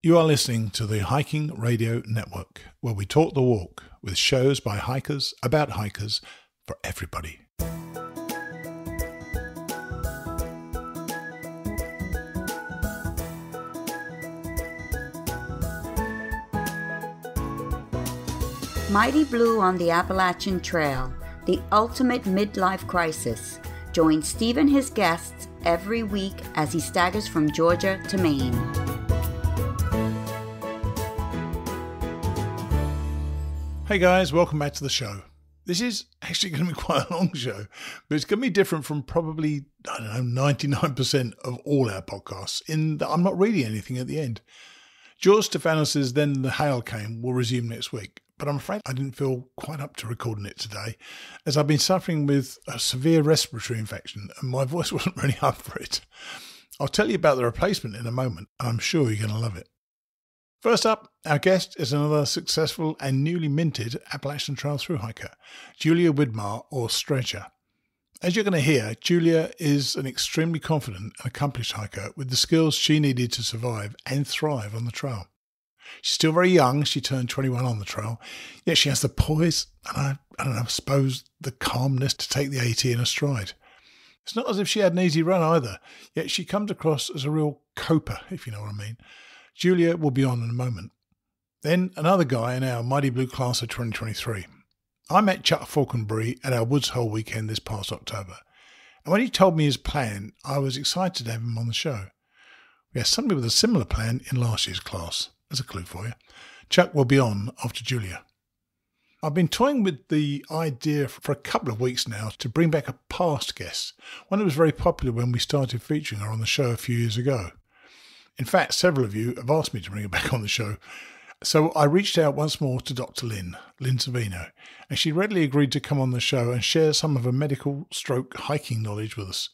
You are listening to the Hiking Radio Network, where we talk the walk with shows by hikers, about hikers, for everybody. Mighty Blue on the Appalachian Trail, the ultimate midlife crisis. Join Steve and his guests every week as he staggers from Georgia to Maine. Hey guys, welcome back to the show. This is actually going to be quite a long show, but it's going to be different from probably, 99% of all our podcasts in that I'm not reading anything at the end. George Stefanos' Then the Hail Came will resume next week, but I'm afraid I didn't feel quite up to recording it today, as I've been suffering with a severe respiratory infection and my voice wasn't really up for it. I'll tell you about the replacement in a moment, and I'm sure you're going to love it. First up, our guest is another successful and newly minted Appalachian Trail thru-hiker, Julia Widmar, or Stretcher. As you're going to hear, Julia is an extremely confident and accomplished hiker with the skills she needed to survive and thrive on the trail. She's still very young. She turned 21 on the trail, yet she has the poise and I suppose the calmness to take the AT in a stride. It's not as if she had an easy run either, yet she comes across as a real coper, if you know what I mean. Julia will be on in a moment. Then another guy in our Mighty Blue class of 2023. I met Chuck Falconbury at our Woods Hole weekend this past October, and when he told me his plan, I was excited to have him on the show. We had somebody with a similar plan in last year's class. As a clue for you, Chuck will be on after Julia. I've been toying with the idea for a couple of weeks now to bring back a past guest, one who was very popular when we started featuring her on the show a few years ago. In fact, several of you have asked me to bring her back on the show. So I reached out once more to Dr. Lynn Savino, and she readily agreed to come on the show and share some of her medical stroke hiking knowledge with us.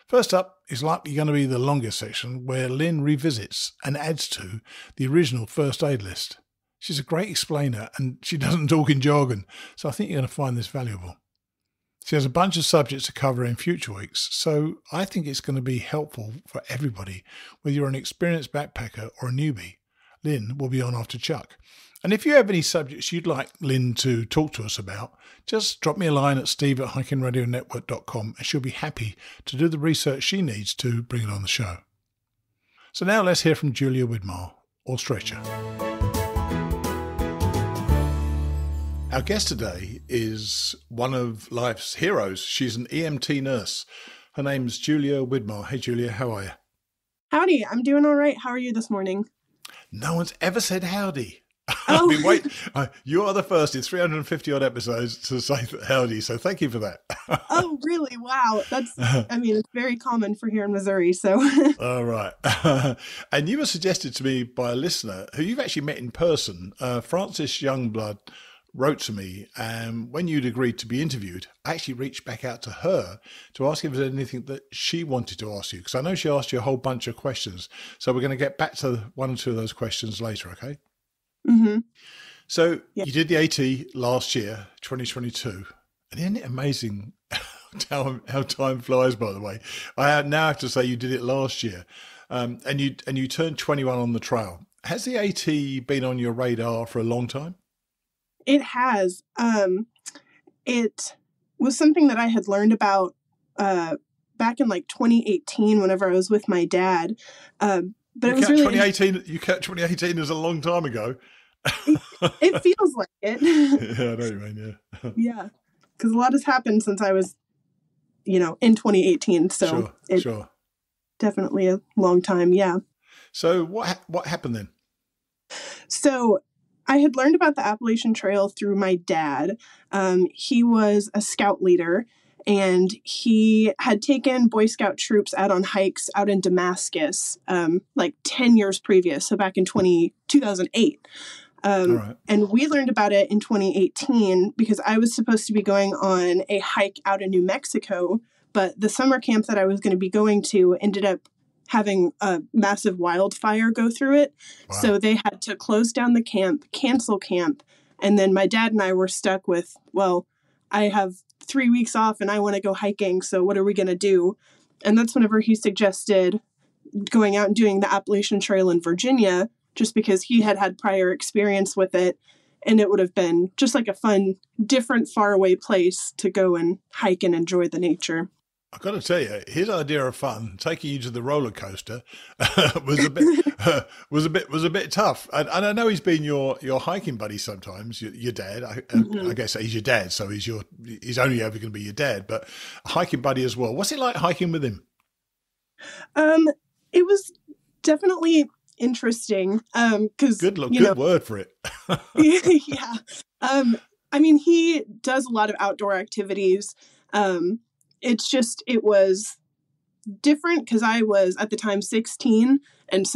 First up is likely going to be the longest section where Lynn revisits and adds to the original first aid list. She's a great explainer and she doesn't talk in jargon, so I think you're going to find this valuable. She has a bunch of subjects to cover in future weeks, so I think it's going to be helpful for everybody, whether you're an experienced backpacker or a newbie. Lynn will be on after Chuck. And if you have any subjects you'd like Lynn to talk to us about, just drop me a line at steve@hikingradionetwork.com and she'll be happy to do the research she needs to bring it on the show. So now let's hear from Julia Widmar, or Stretcher. Our guest today is one of life's heroes. She's an EMT nurse. Her name's Julia Widmar. Hey Julia, how are you? Howdy, I'm doing all right. How are you this morning? No one's ever said howdy. Oh. I've been waiting. You are the first in 350 odd episodes to say howdy, so thank you for that. Oh, really? Wow. It's very common for here in Missouri, so. All right. And you were suggested to me by a listener who you've actually met in person. Frances Youngblood wrote to me, and when you'd agreed to be interviewed, I actually reached back out to her to ask if there's anything that she wanted to ask you, because I know she asked you a whole bunch of questions. So we're going to get back to one or two of those questions later, okay? Mm-hmm. So You did the AT last year, 2022, and isn't it amazing how time flies, by the way? I now have to say you did it last year, and you turned 21 on the trail. Has the AT been on your radar for a long time? It has. It was something that I had learned about back in 2018 whenever I was with my dad. But it was really 2018. You count 2018 as a long time ago. It feels like it. Yeah, I know what you mean. Yeah. Yeah, because a lot has happened since I was, in 2018. So sure. Definitely a long time. Yeah. So what happened then? So I had learned about the Appalachian Trail through my dad. He was a scout leader, and he had taken Boy Scout troops out on hikes out in Damascus 10 years previous, so back in 2008. Right. And we learned about it in 2018 because I was supposed to be going on a hike out in New Mexico, but the summer camp that I was going to be going to ended up having a massive wildfire go through it. Wow. So they had to close down the camp, cancel camp. And then my dad and I were stuck with, well, I have 3 weeks off and I want to go hiking. So what are we going to do? And that's whenever he suggested going out and doing the Appalachian Trail in Virginia, just because he had had prior experience with it. And it would have been just like a fun, different, faraway place to go and hike and enjoy the nature. I've got to tell you, his idea of fun, taking you to the roller coaster, was a bit tough. And I know he's been your hiking buddy sometimes. Your dad, I guess he's your dad, so he's only ever going to be your dad, but a hiking buddy as well. What's it like hiking with him? It was definitely interesting. Because good word for it. Yeah. I mean, he does a lot of outdoor activities. It was different because I was at the time 16 and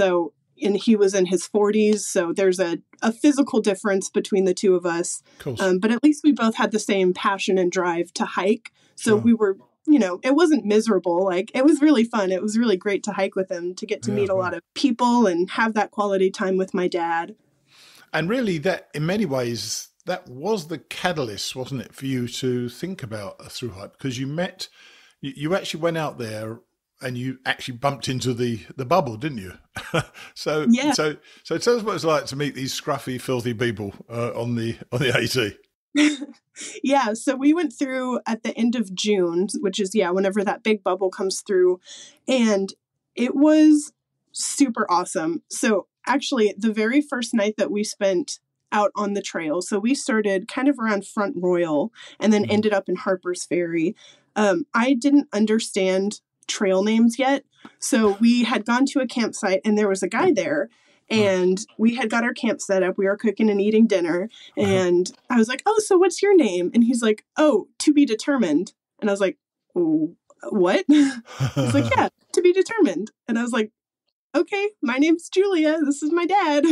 he was in his 40s. So there's a physical difference between the two of us. Cool. But at least we both had the same passion and drive to hike. So we were, it wasn't miserable. Like, it was really fun. It was really great to hike with him, to get to meet a lot of people and have that quality time with my dad. And really, that in many ways, that was the catalyst, wasn't it, for you to think about a thru hike? Because you actually went out there and you actually bumped into the bubble, didn't you? So tell us what it's like to meet these scruffy, filthy people on the AT. Yeah, so we went through at the end of June, which is, whenever that big bubble comes through. And it was super awesome. So actually, the very first night that we spent out on the trail, so we started kind of around Front Royal and then ended up in Harper's Ferry. I didn't understand trail names yet. So we had gone to a campsite and there was a guy there. And we had got our camp set up. We were cooking and eating dinner. And I was like, "Oh, so what's your name?" And he's like, "Oh, to be determined." And I was like, "Oh, what?" He's like, "Yeah, to be determined." And I was like, "Okay, my name's Julia. This is my dad."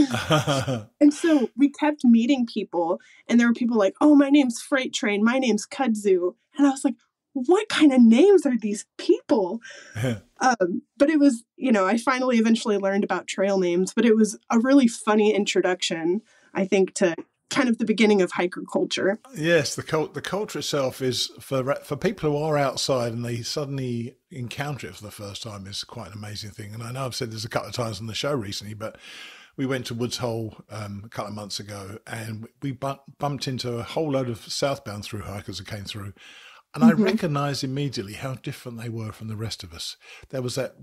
And so we kept meeting people. And there were people like, "Oh, my name's Freight Train. My name's Kudzu." And I was like, what kind of names are these people? But it was, I finally eventually learned about trail names, but it was a really funny introduction, I think, to kind of the beginning of hiker culture. Yes, the culture itself is, for people who are outside and they suddenly encounter it for the first time, is quite an amazing thing. And I know I've said this a couple of times on the show recently, but we went to Woods Hole a couple of months ago and we bumped into a whole load of southbound thru hikers that came through. And I recognized immediately how different they were from the rest of us. There was that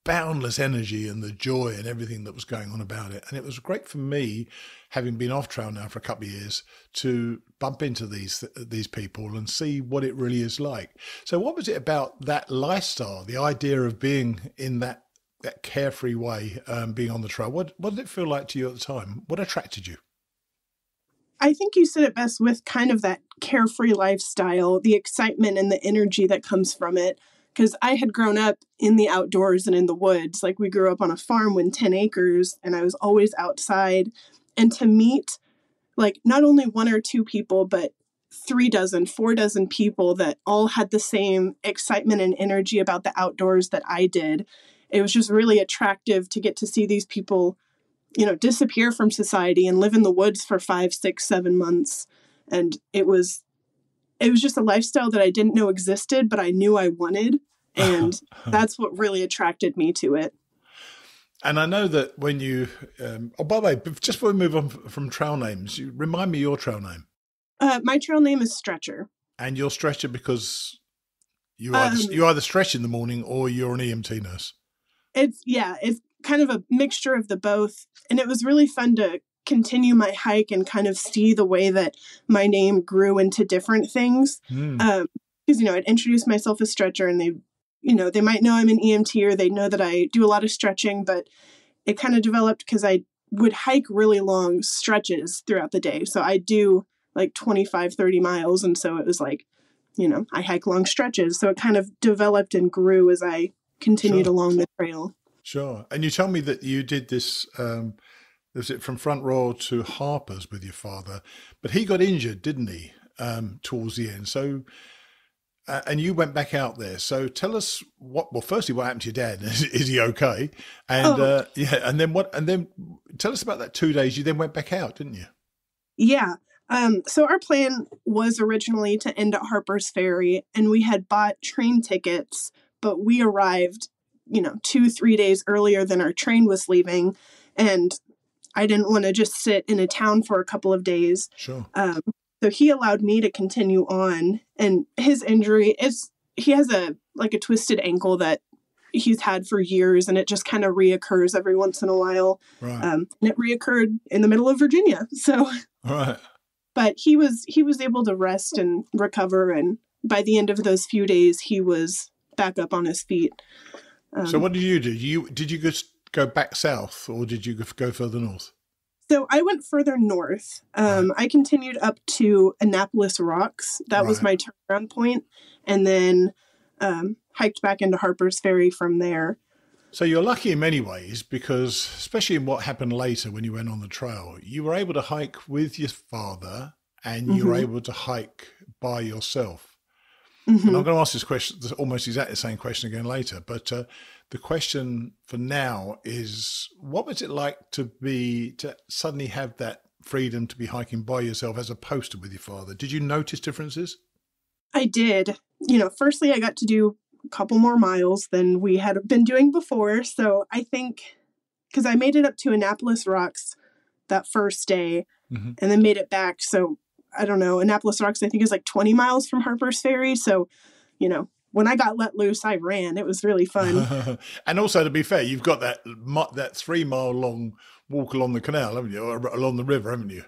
boundless energy and the joy and everything that was going on about it. And it was great for me, having been off trail now for a couple of years, to bump into these people and see what it really is like. So what was it about that lifestyle, the idea of being in that carefree way, being on the trail? What did it feel like to you at the time? What attracted you? I think you said it best with kind of that carefree lifestyle, the excitement and the energy that comes from it. Because I had grown up in the outdoors and in the woods. Like, we grew up on a farm with 10 acres and I was always outside. And to meet like not only one or two people, but 3 dozen, 4 dozen people that all had the same excitement and energy about the outdoors that I did. It was just really attractive to get to see these people, disappear from society and live in the woods for 5, 6, 7 months. And it was just a lifestyle that I didn't know existed, but I knew I wanted. And that's what really attracted me to it. And I know that when you, by the way, just before we move on from trail names, you remind me your trail name. My trail name is Stretcher. And you're Stretcher because you either stretch in the morning or you're an EMT nurse. It's kind of a mixture of the both. And it was really fun to continue my hike and kind of see the way that my name grew into different things. Because, I'd introduce myself as Stretcher and they might know I'm an EMT or they know that I do a lot of stretching, but it kind of developed because I would hike really long stretches throughout the day. So I do like 25, 30 miles. And so it was like, I hike long stretches. So it kind of developed and grew as I continued along the trail. Sure. And you told me that you did this, was it from Front Royal to Harper's with your father, but he got injured, didn't he, towards the end? So, and you went back out there. So tell us firstly, what happened to your dad? Is he okay? And and then tell us about that 2 days you then went back out, didn't you? Yeah. So our plan was originally to end at Harper's Ferry, and we had bought train tickets, but we arrived 2-3 days earlier than our train was leaving. And I didn't want to just sit in a town for a couple of days. Sure. So he allowed me to continue on. And his injury he has a twisted ankle that he's had for years, and it just kind of reoccurs every once in a while. Right. And it reoccurred in the middle of Virginia. So, all right. But he was able to rest and recover. And by the end of those few days, he was back up on his feet. So what did you do? Did you just go back south, or did you go further north? So I went further north. I continued up to Annapolis Rocks. That was my turnaround point. And then hiked back into Harper's Ferry from there. So you're lucky in many ways, because especially in what happened later when you went on the trail, you were able to hike with your father, and you were able to hike by yourself. Mm-hmm. And I'm going to ask this question, almost exactly the same question again later. But the question for now is, what was it like to suddenly have that freedom to be hiking by yourself as opposed to with your father? Did you notice differences? I did. Firstly, I got to do a couple more miles than we had been doing before. So I think, because I made it up to Annapolis Rocks that first day, and then made it back. So I don't know, Annapolis Rocks, I think, is 20 miles from Harper's Ferry. So, when I got let loose, I ran. It was really fun. And also, to be fair, you've got that 3 mile long walk along the canal, haven't you? Or along the river, haven't you?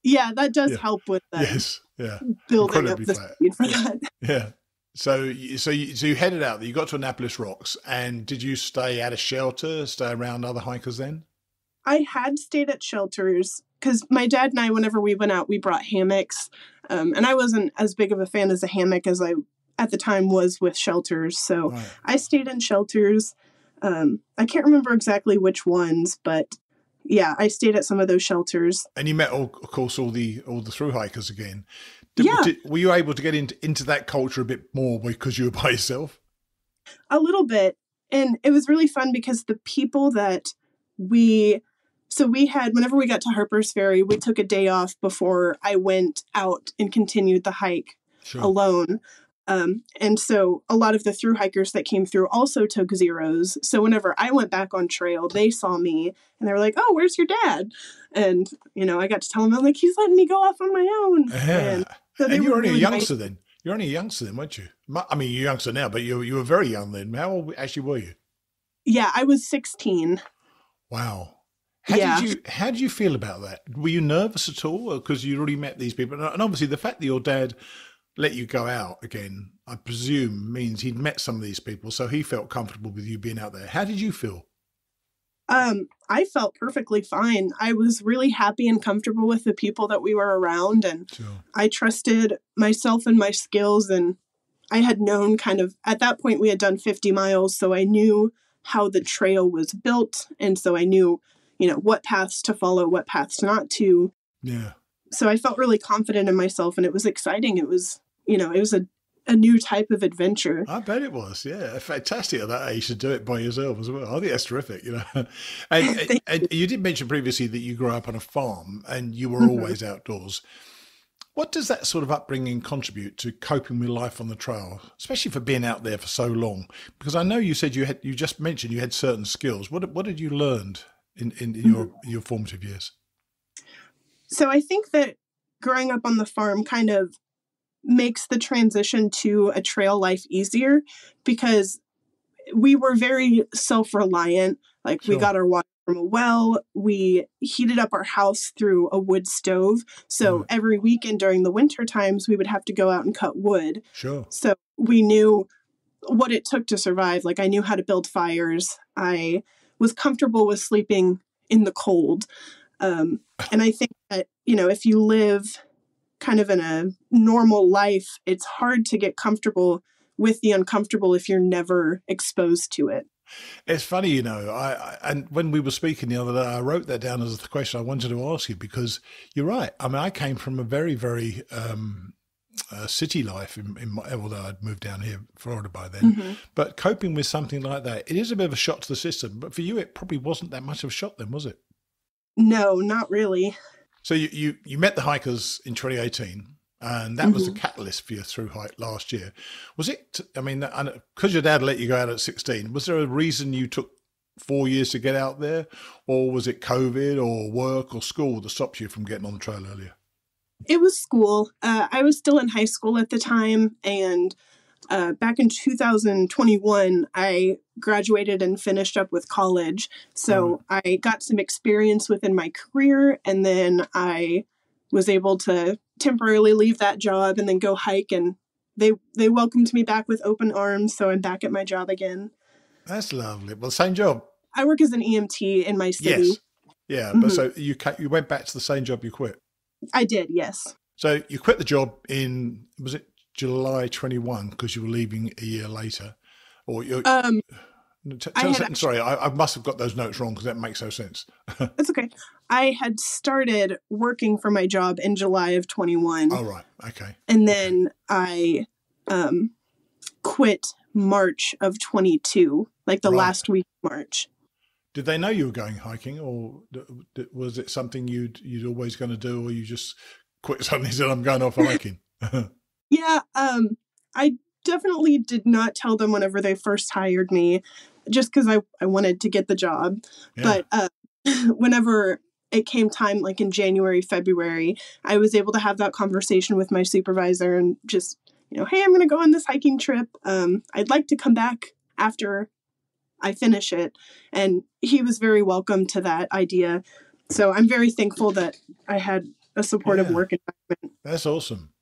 Yeah, that does help with that. Yes, yeah. Building up the speed for that. Yeah. So you headed out. You got to Annapolis Rocks, and did you stay at a shelter, stay around other hikers then? I had stayed at shelters because my dad and I, whenever we went out, we brought hammocks. And I wasn't as big of a fan as a hammock as I, at the time, was with shelters. So I stayed in shelters. I can't remember exactly which ones, but yeah, I stayed at some of those shelters. And you met, of course, all the thru-hikers again. Were you able to get into that culture a bit more because you were by yourself? A little bit. And it was really fun because the people that we had, whenever we got to Harper's Ferry, we took a day off before I went out and continued the hike alone. And so a lot of the thru-hikers that came through also took zeros. So whenever I went back on trail, they saw me and they were like, "Oh, where's your dad?" And, I got to tell them, I'm like, "He's letting me go off on my own." Yeah. And you were only a youngster then. You're only a youngster then, weren't you? I mean, you're youngster now, but you were very young then. How old actually were you? Yeah, I was 16. Wow. How did you feel about that? Were you nervous at all? Because you already met these people. And obviously the fact that your dad let you go out again, I presume, means he'd met some of these people, so he felt comfortable with you being out there. How did you feel? I felt perfectly fine. I was really happy and comfortable with the people that we were around, and I trusted myself and my skills, and I had known at that point we had done 50 miles, so I knew how the trail was built, and so I knew, what paths to follow, what paths not to. Yeah. So I felt really confident in myself, and it was exciting. It was, it was a new type of adventure. I bet it was. Yeah. Fantastic at that age to do it by yourself as well. I think that's terrific, And you did mention previously that you grew up on a farm and you were always outdoors. What does that sort of upbringing contribute to coping with life on the trail, especially for being out there for so long? Because I know you said you just mentioned you had certain skills. What did you learn in your formative years? So I think that growing up on the farm kind of makes the transition to a trail life easier, because we were very self-reliant. We got our water from a well. We heated up our house through a wood stove. So every weekend during the winter times, we would have to go out and cut wood. Sure. So we knew what it took to survive. I knew how to build fires. I was comfortable with sleeping in the cold. And I think that, if you live kind of in a normal life, it's hard to get comfortable with the uncomfortable if you're never exposed to it. It's funny, and when we were speaking the other day, I wrote that down as the question I wanted to ask you, because you're right. I mean, I came from a very, very city life, although I'd moved down here, Florida by then. But coping with something like that, it is a bit of a shock to the system. But for you, it probably wasn't that much of a shock then, was it? No, not really. So you met the hikers in 2018, and that was the catalyst for your thru hike last year. Was it, because your dad let you go out at 16, was there a reason you took 4 years to get out there, or was it COVID or work or school that stopped you from getting on the trail earlier? It was school. I was still in high school at the time, and back in 2021, I graduated and finished up with college. So I got some experience within my career, and then I was able to temporarily leave that job and then go hike, and they welcomed me back with open arms. So I'm back at my job again. That's lovely. Well, same job. I work as an EMT in my city. Yes. Yeah. But so you went back to the same job you quit? I did, yes. So you quit the job in, was it July 21 because you were leaving a year later? Or you sorry, I must have got those notes wrong because that makes no sense. That's okay. I had started working for my job in July of 21. Oh, right. Okay. And then I quit March of 22, like the last week of March. Did they know you were going hiking, or was it something you'd always going to do, or you just quit suddenly and said, I'm going off hiking? Yeah, I definitely did not tell them whenever they first hired me, just because I wanted to get the job. Yeah. But whenever it came time, like in January, February, I was able to have that conversation with my supervisor and just, hey, I'm going to go on this hiking trip. I'd like to come back after I finish it. And he was very welcome to that idea. So I'm very thankful that I had a supportive work environment. That's awesome.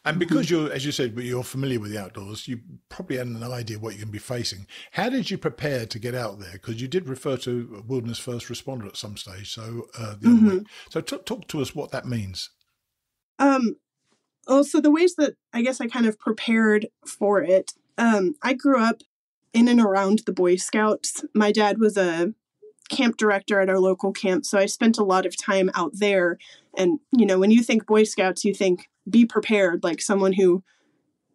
And because you're, as you said, you're familiar with the outdoors, you probably had an idea what you're going to be facing. How did you prepare to get out there? Because you did refer to wilderness first responder at some stage. So so talk to us what that means. So the ways that I guess I kind of prepared for it, I grew up in and around the Boy Scouts. My dad was a camp director at our local camp, so I spent a lot of time out there. And, when you think Boy Scouts, you think be prepared, like someone who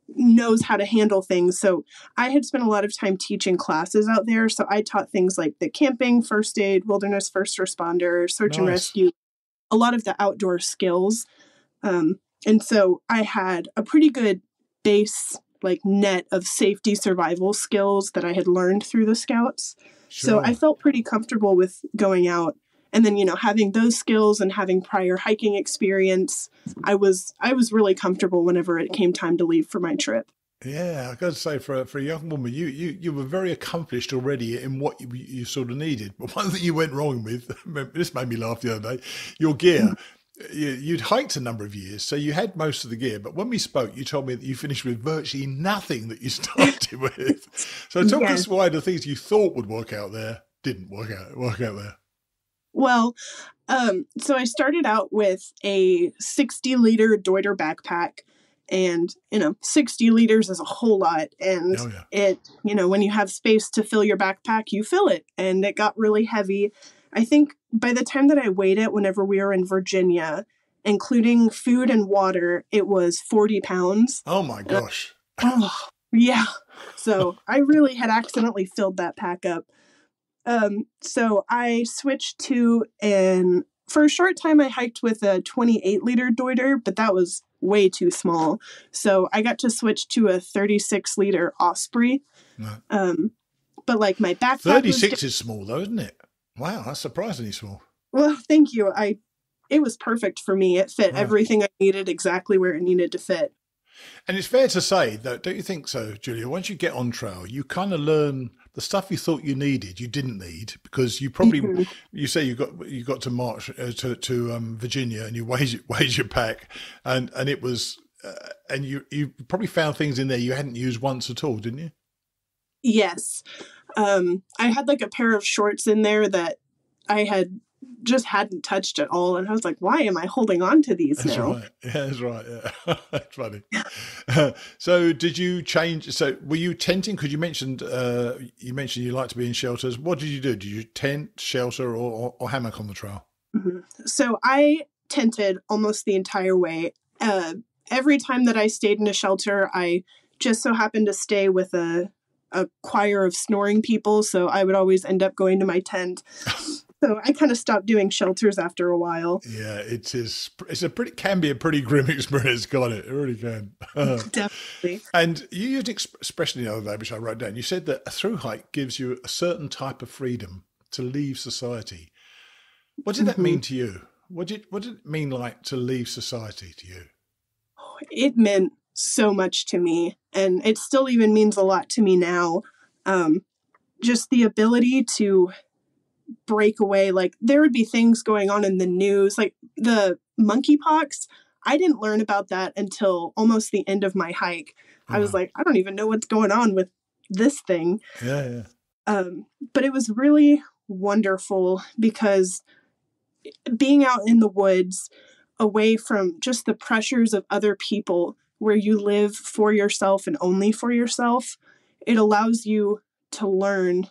knows how to handle things. So I had spent a lot of time teaching classes out there. So I taught things like the camping, first aid, wilderness first responder, search and rescue, a lot of the outdoor skills. And so I had a pretty good base, like net of safety survival skills that I had learned through the Scouts. Sure. So I felt pretty comfortable with going out. And then, having those skills and having prior hiking experience, I was really comfortable whenever it came time to leave for my trip. Yeah, I got to say, for a young woman, you were very accomplished already in what you sort of needed. But one thing you went wrong with, this made me laugh the other day, your gear. You'd hiked a number of years, so you had most of the gear. But when we spoke, you told me that you finished with virtually nothing that you started with. So talk us why the things you thought would work out there didn't work out there. Well, so I started out with a 60-liter Deuter backpack, and, 60 liters is a whole lot. And it, when you have space to fill your backpack, you fill it. And it got really heavy. I think by the time that I weighed it, whenever we were in Virginia, including food and water, it was 40 pounds. Oh my gosh. Yeah. So I really had accidentally filled that pack up. So I switched to for a short time, I hiked with a 28-liter Deuter, but that was way too small. So I got to switch to a 36-liter Osprey. No. But like my backpack 36 is small though, isn't it? Wow, that's surprisingly small. Well, thank you. It was perfect for me. It fit everything I needed exactly where it needed to fit. And it's fair to say, that, don't you think so, Julia? Once you get on trail, you kind of learn the stuff you thought you needed, you didn't need, because you probably, you say you got to March to Virginia, and you weighed your pack, and it was, and you probably found things in there you hadn't used once at all, didn't you? Yes. I had like a pair of shorts in there that I hadn't touched at all. And I was like, why am I holding on to these now? Right. Yeah, that's right. Yeah. That's funny. So did you change? So were you tenting? Because you mentioned you like to be in shelters. What did you do? Did you tent, shelter, or hammock on the trail? Mm-hmm. So I tented almost the entire way. Every time that I stayed in a shelter, I just so happened to stay with a choir of snoring people. So I would always end up going to my tent. So I kind of stopped doing shelters after a while. Yeah, can be a pretty grim experience, can't it? It really can. Definitely. And you used an expression the other day, which I wrote down. You said that a thru hike gives you a certain type of freedom. to leave society. What did that mean to you? What did it mean like to leave society to you? It meant so much to me, and it still even means a lot to me now. Just the ability to break away. Like, there would be things going on in the news, like the monkeypox. I didn't learn about that until almost the end of my hike. I was like, I don't even know what's going on with this thing. Yeah. But it was really wonderful because being out in the woods, away from just the pressures of other people, where you live for yourself and only for yourself, it allows you to learn,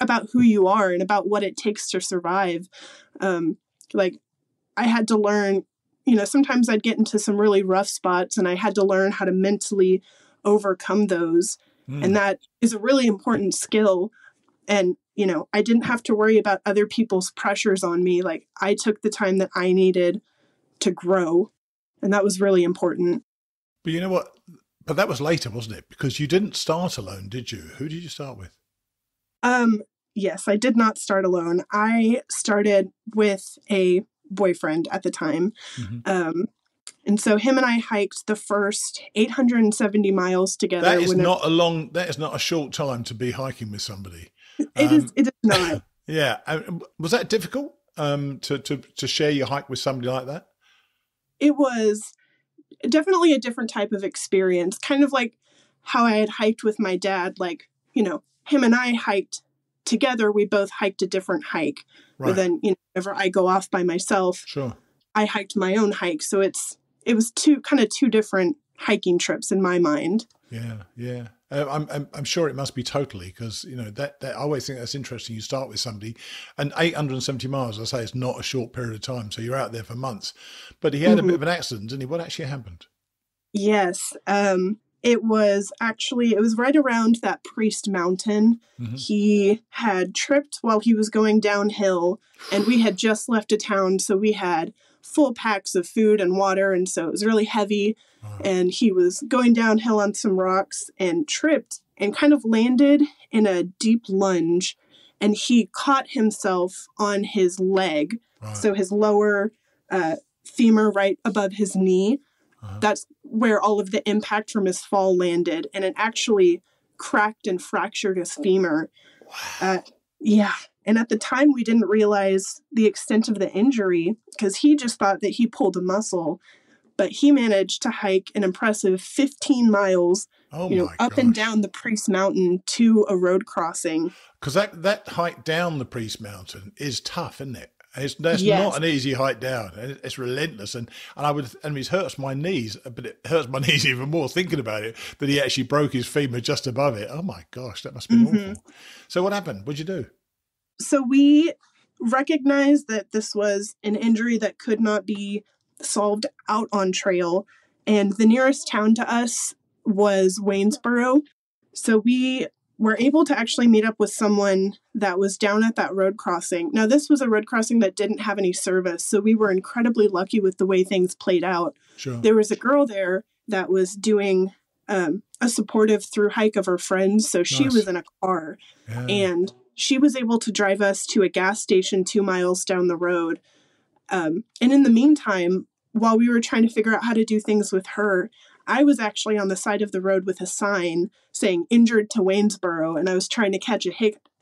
about who you are and about what it takes to survive. Like, I had to learn, sometimes I'd get into some really rough spots, and I had to learn how to mentally overcome those. And that is a really important skill. And, I didn't have to worry about other people's pressures on me. Like, I took the time that I needed to grow. And that was really important. But you know what? But that was later, wasn't it? Because you didn't start alone, did you? Who did you start with? Yes, I did not start alone. I started with a boyfriend at the time. And so him and I hiked the first 870 miles together. That is not a short time to be hiking with somebody. It is not. Yeah. Was that difficult to share your hike with somebody like that? It was definitely a different type of experience, kind of like how I had hiked with my dad. Like, him and I hiked together. We both hiked a different hike. Right. But then, whenever I go off by myself, sure, I hiked my own hike. So it was two different hiking trips in my mind. Yeah. I'm sure it must be totally, because that I always think that's interesting. You start with somebody, and 870 miles, I say, it's not a short period of time. So you're out there for months. But he had a bit of an accident, didn't he? What actually happened? Yes. It was right around that Priest Mountain. He had tripped while he was going downhill, and we had just left a town, so we had full packs of food and water, and so it was really heavy. And he was going downhill on some rocks and tripped and kind of landed in a deep lunge, and he caught himself on his leg. So his lower femur right above his knee. That's where all of the impact from his fall landed, and it actually cracked and fractured his femur. Wow. Yeah. And at the time, we didn't realize the extent of the injury, because he just thought that he pulled a muscle. But he managed to hike an impressive 15 miles, up and down the Priest Mountain to a road crossing. Because that hike down the Priest Mountain is tough, isn't it? That's Yes. not an easy hike down. It's relentless, and it hurts my knees, but it hurts my knees even more thinking about it, that he actually broke his femur just above it. Oh my gosh, that must have been awful. So what happened? What'd you do? So we recognized that this was an injury that could not be solved out on trail, and the nearest town to us was Waynesboro. So we were able to actually meet up with someone that was down at that road crossing. Now, this was a road crossing that didn't have any service, so we were incredibly lucky with the way things played out. Sure. There was a girl there that was doing a supportive through hike of her friends, so she was in a car, and she was able to drive us to a gas station 2 miles down the road. And in the meantime, while we were trying to figure out how to do things with her, I was actually on the side of the road with a sign saying "injured to Waynesboro," and I was trying to catch a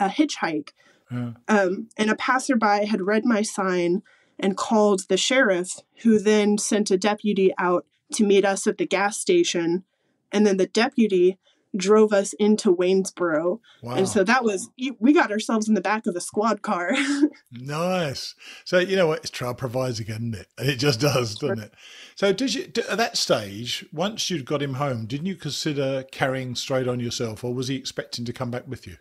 hitchhike. And a passerby had read my sign and called the sheriff, who then sent a deputy out to meet us at the gas station. And then the deputy drove us into Waynesboro. Wow. And so we got ourselves in the back of a squad car. Nice. So, you know what? It's trial provides again, isn't it? And it just does, doesn't it? So at that stage, once you'd got him home, didn't you consider carrying straight on yourself, or was he expecting to come back with you?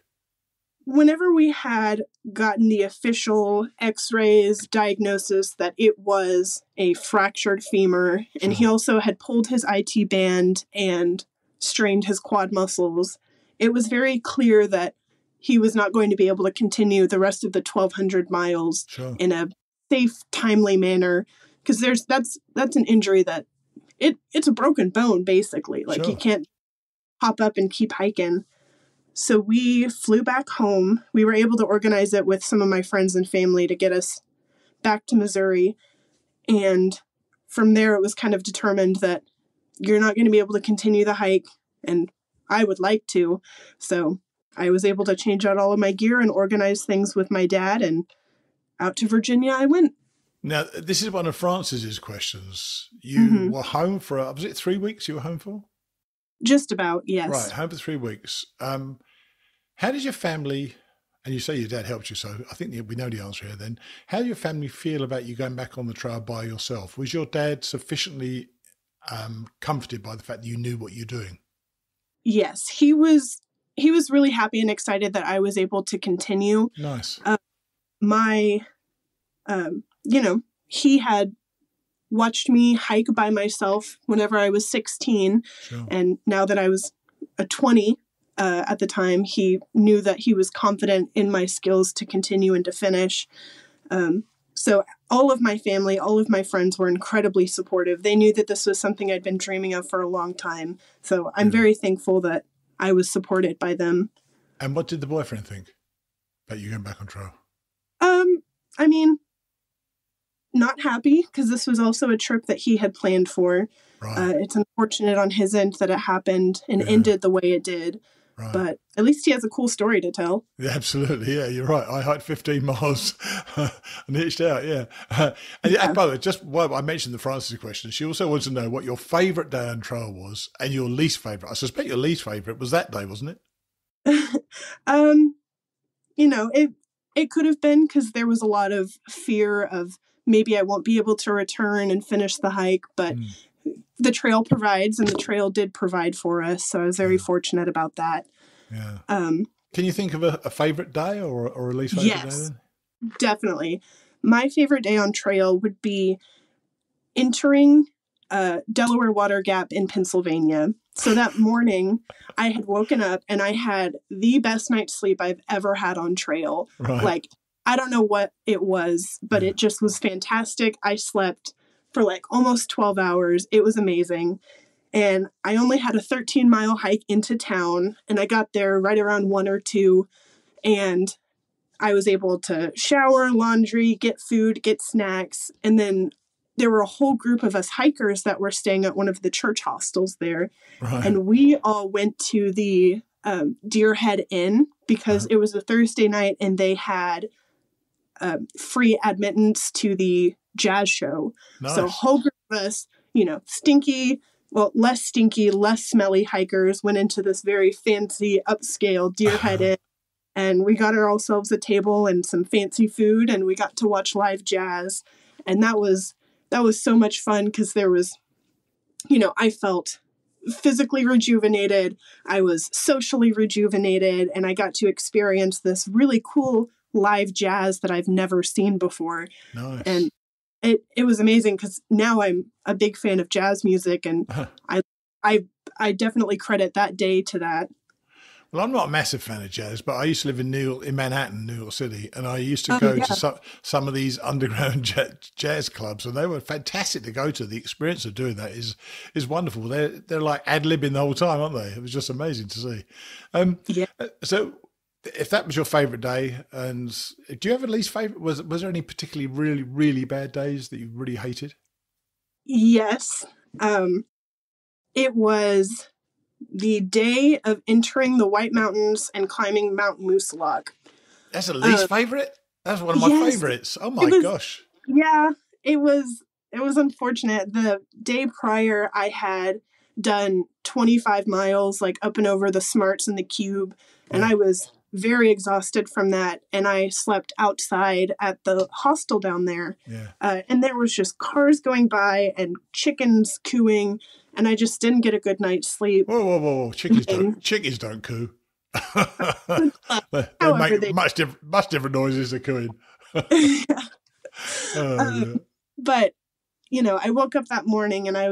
Whenever we had gotten the official x-rays diagnosis that it was a fractured femur, and he also had pulled his IT band and strained his quad muscles, it was very clear that he was not going to be able to continue the rest of the 1,200 miles in a safe, timely manner, because that's an injury that it's a broken bone, basically. Like, you can't hop up and keep hiking. So we flew back home. We were able to organize it with some of my friends and family to get us back to Missouri. And from there, it was kind of determined that you're not going to be able to continue the hike. And I would like to. So I was able to change out all of my gear and organize things with my dad. And out to Virginia I went. Now, this is one of Francis's questions. You were home for, was it 3 weeks you were home for? Just about, yes. Right, home for 3 weeks. How did your family, and you say your dad helped you, so I think we know the answer here then. How did your family feel about you going back on the trail by yourself? Was your dad sufficiently comforted by the fact that you knew what you're doing? Yes, he was really happy and excited that I was able to continue. Nice. He had watched me hike by myself whenever I was 16. Sure. And now that I was 20 at the time, he knew that he was confident in my skills to continue and to finish. So all of my family, all of my friends were incredibly supportive. They knew that this was something I'd been dreaming of for a long time. So I'm very thankful that I was supported by them. And what did the boyfriend think about you going back on trail? Not happy, because this was also a trip that he had planned for. Right. It's unfortunate on his end that it happened and ended the way it did. Right. But at least he has a cool story to tell. Yeah, absolutely. Yeah, you're right. I hiked 15 miles and hitched out. Yeah. And by the way, just while I mentioned the Francis question, she also wants to know what your favourite day on trail was and your least favourite. I suspect your least favourite was that day, wasn't it? It could have been, because there was a lot of fear of maybe I won't be able to return and finish the hike, but the trail provides, and the trail did provide for us. So I was very fortunate about that. Yeah. Can you think of a favorite day or a least favorite day then? Definitely. My favorite day on trail would be entering Delaware Water Gap in Pennsylvania. So that morning I had woken up and I had the best night's sleep I've ever had on trail. Right. Like, I don't know what it was, but it just was fantastic. I slept for like almost 12 hours. It was amazing. And I only had a 13-mile hike into town, and I got there right around 1 or 2, and I was able to shower, laundry, get food, get snacks. And then there were a whole group of us hikers that were staying at one of the church hostels there. Right. And we all went to the Deer Head Inn because it was a Thursday night and they had free admittance to the jazz show. Nice. So a whole group of us, less stinky, less smelly hikers went into this very fancy upscale Deer Head Inn, and we got ourselves a table and some fancy food, and we got to watch live jazz. And that was so much fun because there was, I felt physically rejuvenated. I was socially rejuvenated, and I got to experience this really cool live jazz that I've never seen before. Nice. And it was amazing because now I'm a big fan of jazz music, and I definitely credit that day to that. Well, I'm not a massive fan of jazz, but I used to live in Manhattan, New York City, and I used to go to some of these underground jazz clubs, and they were fantastic to go to. The experience of doing that is wonderful. They're like ad-libbing the whole time, aren't they? It was just amazing to see. So if that was your favourite day, and do you have a least favourite? Was there any particularly really, really bad days that you really hated? Yes. It was the day of entering the White Mountains and climbing Mount Moosilauke. That's a least favourite? That's one of my favourites. Oh my gosh. Yeah, it was unfortunate. The day prior, I had done 25 miles, like up and over the Smarts and the Cube, and I was very exhausted from that, and I slept outside at the hostel down there. And there was just cars going by and chickens cooing, and I just didn't get a good night's sleep. Whoa. Chickens don't coo. they make much different noises than cooing. But I woke up that morning and I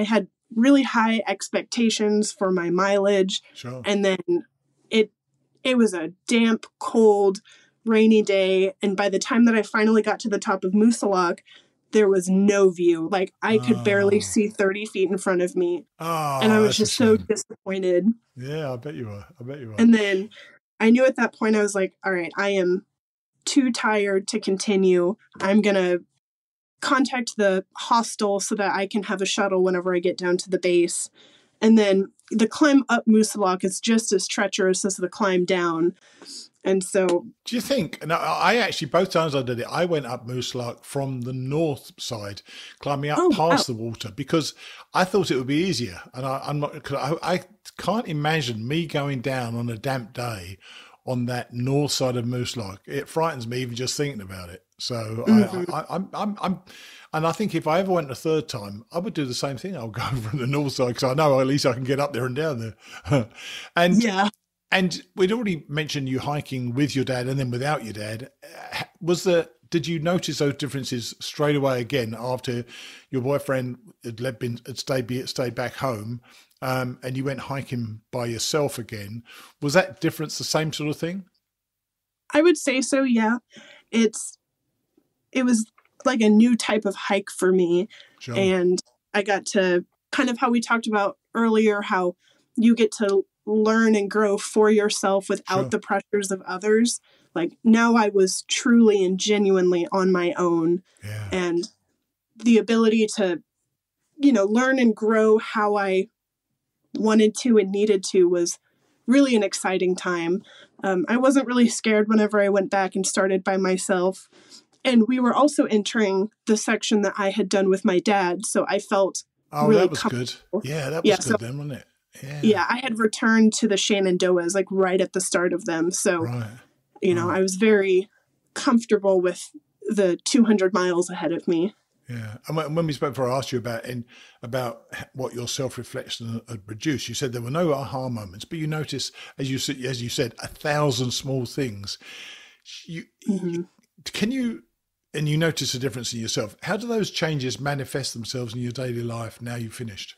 had really high expectations for my mileage. Sure. And then it was a damp, cold, rainy day. And by the time that I finally got to the top of Moosilauke, there was no view. Like I could barely Oh, see 30 feet in front of me. And I oh, was that's a just so shame. disappointed. Yeah, I bet you are. I bet you are. And then I knew at that point, I was like, all right, I am too tired to continue. I'm going to contact the hostel so that I can have a shuttle whenever I get down to the base. And then the climb up Moosilauke is just as treacherous as the climb down. And so, Do you think? And I actually, both times I did it, I went up Moosilauke from the north side, climbing up oh, wow. past the water because I thought it would be easier. And I'm not, cause I can't imagine me going down on a damp day on that north side of Moosilauke. It frightens me even just thinking about it. So I'm, and I think if I ever went a third time, I would do the same thing. I'll go from the north side because I know at least I can get up there and down there. And Yeah. And we'd already mentioned you hiking with your dad and then without your dad. Did you notice those differences straight away again after your boyfriend had stayed back home, and you went hiking by yourself again? Was that difference the same sort of thing? I would say so, yeah. It was like a new type of hike for me. Sure. And I got to kind of how we talked about earlier, how you get to learn and grow for yourself without Sure. the pressures of others. Like now I was truly and genuinely on my own. Yeah. And the ability to, learn and grow how I wanted to and needed to was really an exciting time. I wasn't really scared whenever I went back and started by myself. And we were also entering the section that I had done with my dad. So I felt really that was comfortable. good. Yeah, that was so, good then, wasn't it? Yeah, I had returned to the Shenandoahs like right at the start of them. So, right. I was very comfortable with the 200 miles ahead of me. Yeah, and when we spoke before, I asked you about what your self-reflection had produced. You said there were no aha moments, but you noticed, as you said, 1,000 small things. Can you notice a difference in yourself? How do those changes manifest themselves in your daily life now you've finished?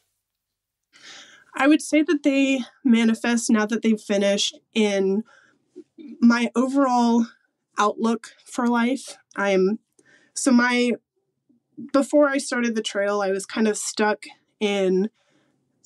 I would say that they manifest now that they've finished in my overall outlook for life. Before I started the trail, I was kind of stuck in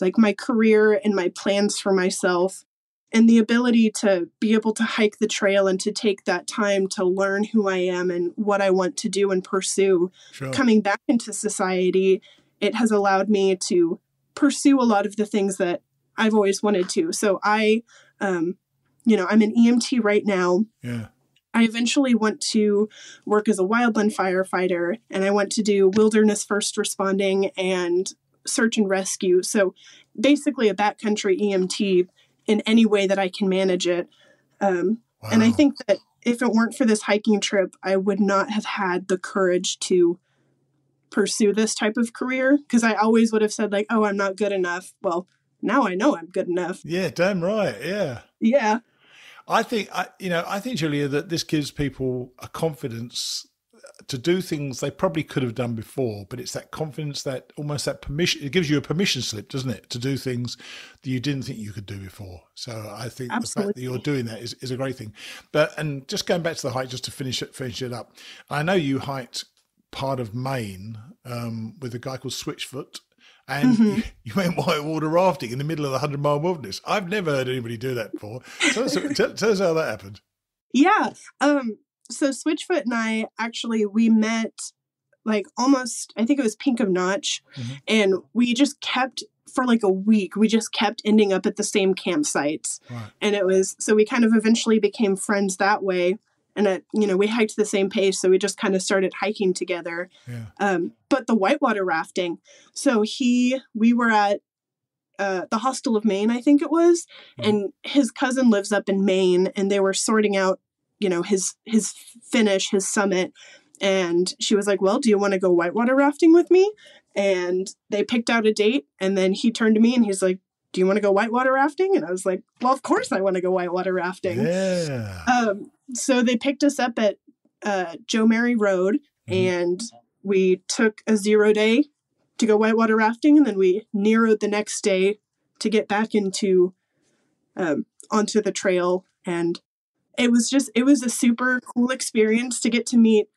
like my career and my plans for myself, and the ability to be able to hike the trail and to take that time to learn who I am and what I want to do and pursue. Sure. Coming back into society, it has allowed me to pursue a lot of the things that I've always wanted to. So I'm an EMT right now. Yeah. I eventually went to work as a wildland firefighter, and I went to do wilderness first responding and search and rescue. So basically a backcountry EMT in any way that I can manage it. Wow. And I think that if it weren't for this hiking trip, I would not have had the courage to pursue this type of career, because I always would have said like, oh, I'm not good enough. Well, now I know I'm good enough. Yeah, damn right. Yeah. Yeah. I think, Julia, that this gives people a confidence to do things they probably could have done before, but it's that confidence, that almost that permission. It gives you a permission slip, doesn't it, to do things that you didn't think you could do before. So I think Absolutely. the fact that you're doing that is a great thing. And just going back to the hike, just to finish it up, I know you hiked part of Maine with a guy called Switchfoot. And you went whitewater rafting in the middle of the 100-mile wilderness. I've never heard anybody do that before. Tell us how that happened. Yeah. So Switchfoot and I we met like almost, I think it was Pink of Notch. And we just kept, for like a week, we just kept ending up at the same campsites. Right. And so we kind of eventually became friends that way. And, we hiked the same pace. So we just kind of started hiking together. Yeah. But the whitewater rafting. So we were at the Hostel of Maine, I think it was. And his cousin lives up in Maine, and they were sorting out, his finish, his summit. And she was like, well, do you want to go whitewater rafting with me? And they picked out a date. And then he turned to me and he's like, do you want to go whitewater rafting? And I was like, well, of course I want to go whitewater rafting. Yeah. So they picked us up at Joe Mary Road, and we took a 0 day to go whitewater rafting. And then we Nero'd the next day to get back onto the trail. And it was a super cool experience to get to meet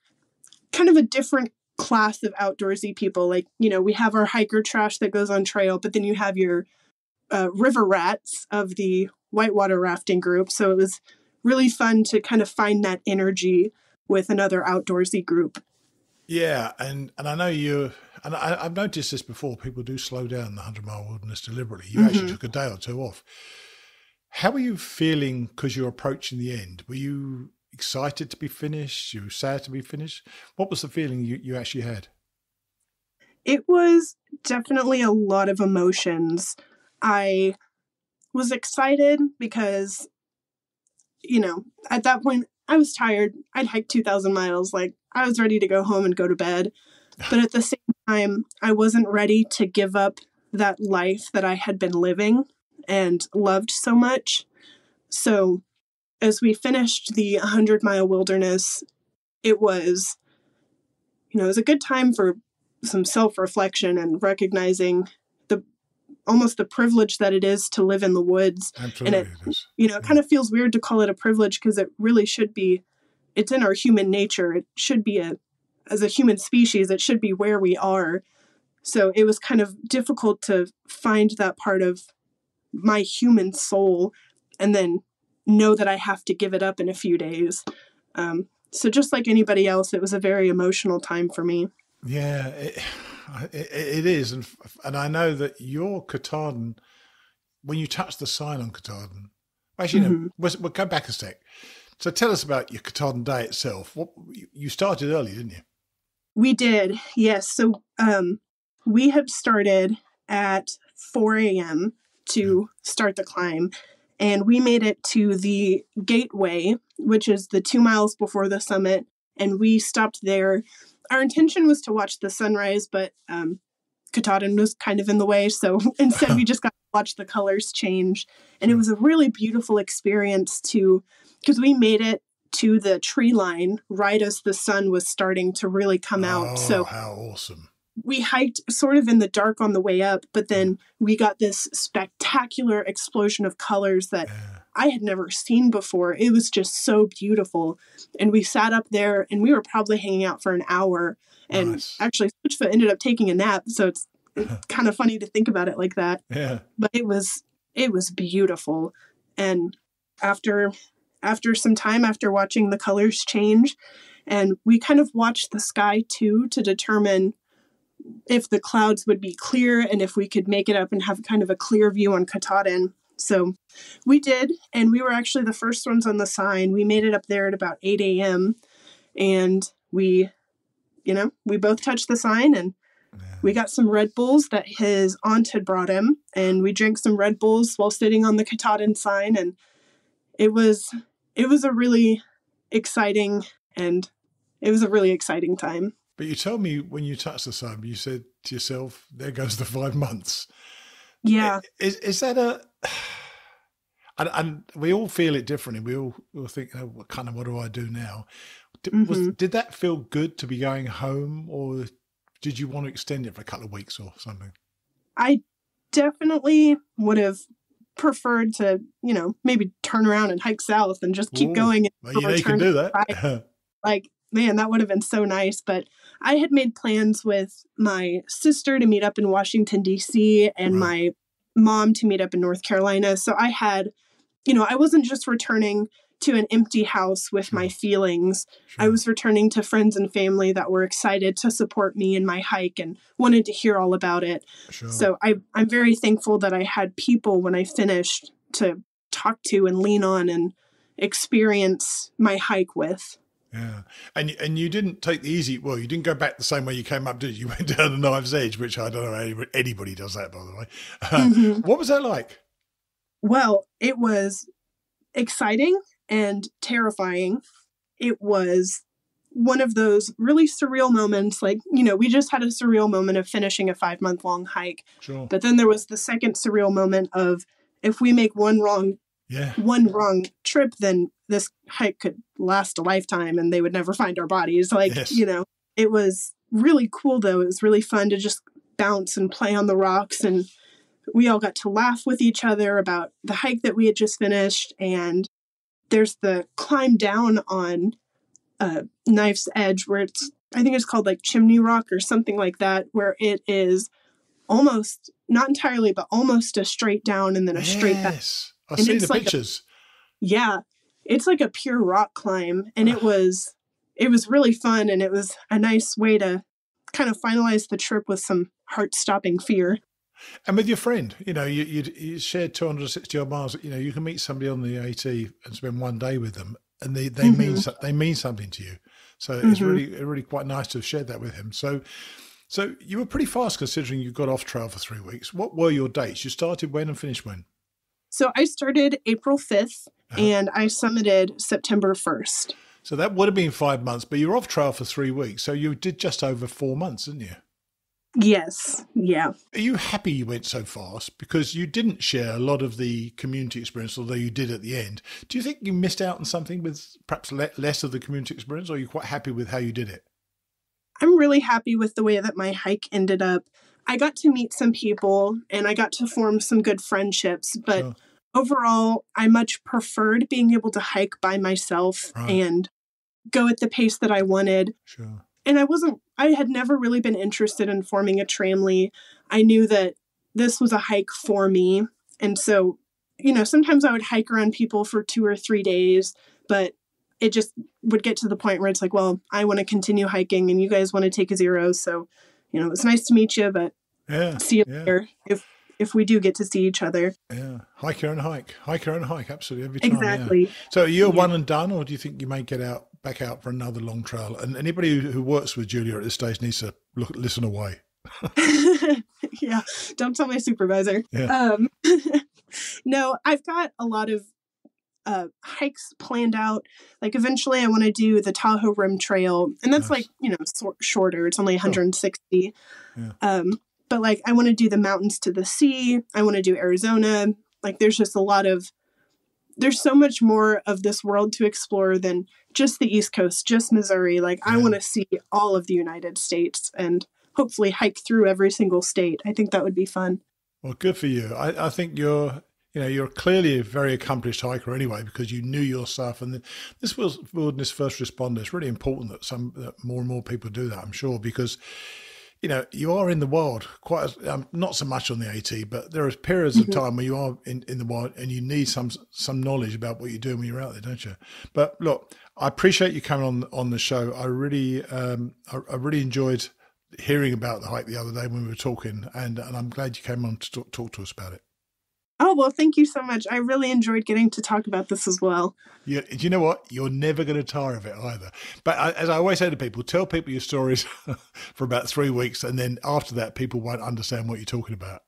kind of a different class of outdoorsy people. Like, we have our hiker trash that goes on trail, but then you have your river rats of the whitewater rafting group. So it was really fun to kind of find that energy with another outdoorsy group. Yeah, and I know I've noticed this before, people do slow down the 100-mile wilderness deliberately. You actually took a day or two off. How were you feeling because you're approaching the end? Were you excited to be finished? You were sad to be finished? What was the feeling you actually had? It was definitely a lot of emotions. I was excited because, at that point, I was tired. I'd hiked 2,000 miles. Like, I was ready to go home and go to bed. But at the same time, I wasn't ready to give up that life that I had been living and loved so much. So as we finished the 100-mile wilderness, it was, it was a good time for some self-reflection and recognizing almost the privilege that it is to live in the woods. Absolutely, and it is. It kind of feels weird to call it a privilege because it really should be. It's in our human nature. It should be as a human species, it should be where we are. So it was kind of difficult to find that part of my human soul and then know that I have to give it up in a few days. So just like anybody else, it was a very emotional time for me. Yeah, it is. And I know that your Katahdin, when you touch the sign on Katahdin, actually, no, we'll go back a sec. So tell us about your Katahdin day itself. You started early, didn't you? We did, yes. So we had started at 4 a.m. to start the climb, and we made it to the gateway, which is the 2 miles before the summit, and we stopped there. Our intention was to watch the sunrise, but Katahdin was kind of in the way, so instead we just got to watch the colors change. And it was a really beautiful experience because we made it to the tree line right as the sun was starting to really come out. So how awesome. We hiked sort of in the dark on the way up, but then we got this spectacular explosion of colors that I had never seen before. It was just so beautiful. And we sat up there and we were probably hanging out for an hour. And actually, Switchfoot ended up taking a nap. So it's kind of funny to think about it like that. Yeah. But it was beautiful. And after some time, after watching the colors change, and we kind of watched the sky too to determine if the clouds would be clear and if we could make it up and have kind of a clear view on Katahdin. So we did, and we were actually the first ones on the sign. We made it up there at about 8 a.m. and we both touched the sign, and we got some Red Bulls that his aunt had brought him, and we drank some Red Bulls while sitting on the Katahdin sign, and it was a really exciting time. But you told me when you touched the sign, you said to yourself, there goes the 5 months. Yeah. Is that and we all feel it differently. We all think, what do I do now? Did that feel good to be going home, or did you want to extend it for a couple of weeks or something? I definitely would have preferred to, maybe turn around and hike south and just keep going. Well, you can do that. Like, man, that would have been so nice. But I had made plans with my sister to meet up in Washington, D.C. and my mom to meet up in North Carolina. So I had, I wasn't just returning to an empty house with my feelings. I was returning to friends and family that were excited to support me in my hike and wanted to hear all about it. So I'm very thankful that I had people when I finished to talk to and lean on and experience my hike with. Yeah. And you didn't take the easy, you didn't go back the same way you came up, did you? You went down the knife's edge, which I don't know, anybody does that, by the way. What was that like? Well, it was exciting and terrifying. It was one of those really surreal moments. Like, we just had a surreal moment of finishing a 5-month-long hike. Sure. But then there was the second surreal moment of, if we make one wrong trip, then this hike could last a lifetime and they would never find our bodies. It was really cool though. It was really fun to just bounce and play on the rocks, and we all got to laugh with each other about the hike that we had just finished. And there's the climb down on Knife's Edge where it's I think it's called like Chimney Rock or something like that, where it is almost, not entirely, but almost a straight down and then a straight back. Yes. I And see it's the like pictures. Yeah, it's like a pure rock climb, and it was really fun, and it was a nice way to kind of finalize the trip with some heart-stopping fear. And with your friend, you shared 260 odd miles. You can meet somebody on the AT and spend one day with them, and they mean something to you. So it's really quite nice to have shared that with him. So you were pretty fast considering you got off trail for 3 weeks. What were your dates? You started when and finished when? So I started April 5th, and I summited September 1st. So that would have been 5 months, but you were off trail for 3 weeks. So you did just over 4 months, didn't you? Yes. Yeah. Are you happy you went so fast? Because you didn't share a lot of the community experience, although you did at the end. Do you think you missed out on something with perhaps less of the community experience, or are you quite happy with how you did it? I'm really happy with the way that my hike ended up. I got to meet some people and I got to form some good friendships, but overall, I much preferred being able to hike by myself and go at the pace that I wanted. Sure. And I had never really been interested in forming a tramily. I knew that this was a hike for me. And so, sometimes I would hike around people for 2 or 3 days, but it just would get to the point where it's like, well, I want to continue hiking and you guys want to take a zero. So, it's nice to meet you, but see you later if we do get to see each other. Yeah. Hike your own hike. Hike your own hike. Absolutely. Every time. Exactly. Yeah. So are you one and done, or do you think you may get back out for another long trail? And anybody who works with Julia at this stage needs to listen away. Yeah. Don't tell my supervisor. Yeah. No, I've got a lot of hikes planned out. Like eventually I want to do the Tahoe Rim Trail, and that's shorter. It's only 160. Yeah. But like I want to do the mountains to the sea. I want to do Arizona. Like there's just there's so much more of this world to explore than just the East Coast, just Missouri. Like I want to see all of the United States and hopefully hike through every single state. I think that would be fun. Well, good for you. I think you're clearly a very accomplished hiker anyway, because you knew your stuff. And this was wilderness first responder. It's really important that more and more people do that, I'm sure, because, you are in the wild quite, not so much on the AT, but there are periods of time where you are in the wild and you need some knowledge about what you're doing when you're out there, don't you? But look, I appreciate you coming on the show. I really enjoyed hearing about the hike the other day when we were talking, and I'm glad you came on to talk to us about it. Oh, well, thank you so much. I really enjoyed getting to talk about this as well. Yeah, you know what? You're never going to tire of it either. But as I always say to people, tell people your stories for about 3 weeks, and then after that, people won't understand what you're talking about.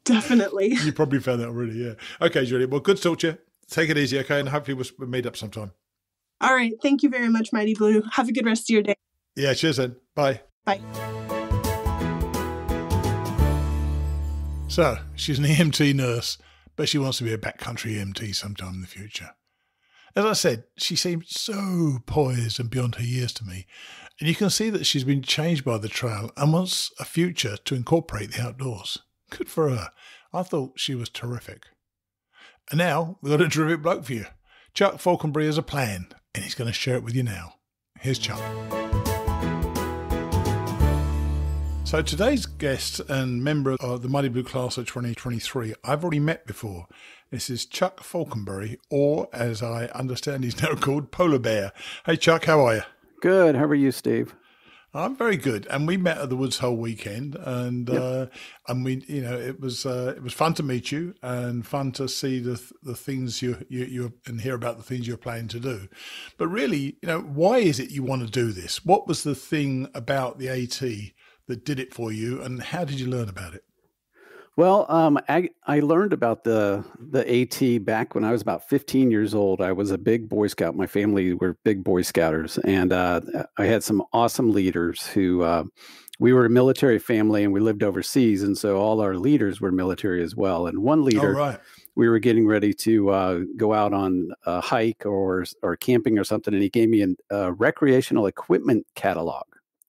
Definitely. You probably found that already, yeah. Okay, Julia. Well, good to talk to you. Take it easy, okay? And hopefully we'll meet up sometime. All right. Thank you very much, Mighty Blue. Have a good rest of your day. Yeah, cheers then. Bye. Bye. So, she's an EMT nurse, but she wants to be a backcountry EMT sometime in the future. As I said, she seemed so poised and beyond her years to me, and you can see that she's been changed by the trail and wants a future to incorporate the outdoors. Good for her. I thought she was terrific. And now, we've got a terrific bloke for you. Chuck Falconbury has a plan, and he's going to share it with you now. Here's Chuck. So today's guest and member of the Mighty Blue class of 2023, I've already met before. This is Chuck Falconbury, or as I understand he's now called, Polar Bear. Hey Chuck, how are you? Good. How are you, Steve? I'm very good. And we met at the Woods Hole weekend, and we, it was fun to meet you and fun to see the things you and hear about the things you're planning to do. But really, why is it you want to do this? What was the thing about the AT that did it for you, and how did you learn about it? Well, I learned about the AT back when I was about 15 years old. I was a big Boy Scout. My family were big Boy Scouters, and I had some awesome leaders who we were a military family, and we lived overseas, and so all our leaders were military as well. And one leader, we were getting ready to go out on a hike or camping or something, and he gave me a recreational equipment catalog,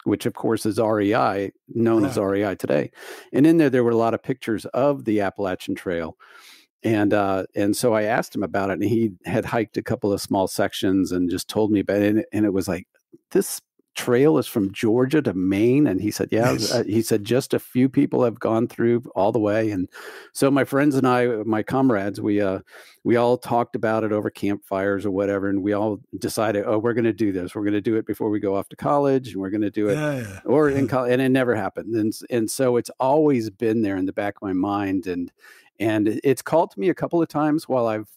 which of course is REI, known as REI today. And in there were a lot of pictures of the Appalachian Trail. And so I asked him about it, and he had hiked a couple of small sections and just told me about it. And it was like, this trail is from Georgia to Maine. And he said, yeah, Yes. He said, just a few people have gone through all the way. And so my friends and I, my comrades, we all talked about it over campfires or whatever. And we all decided, oh, we're going to do this. We're going to do it before we go off to college, and we're going to do it in college. And it never happened. And so it's always been there in the back of my mind. And it's called to me a couple of times while I've,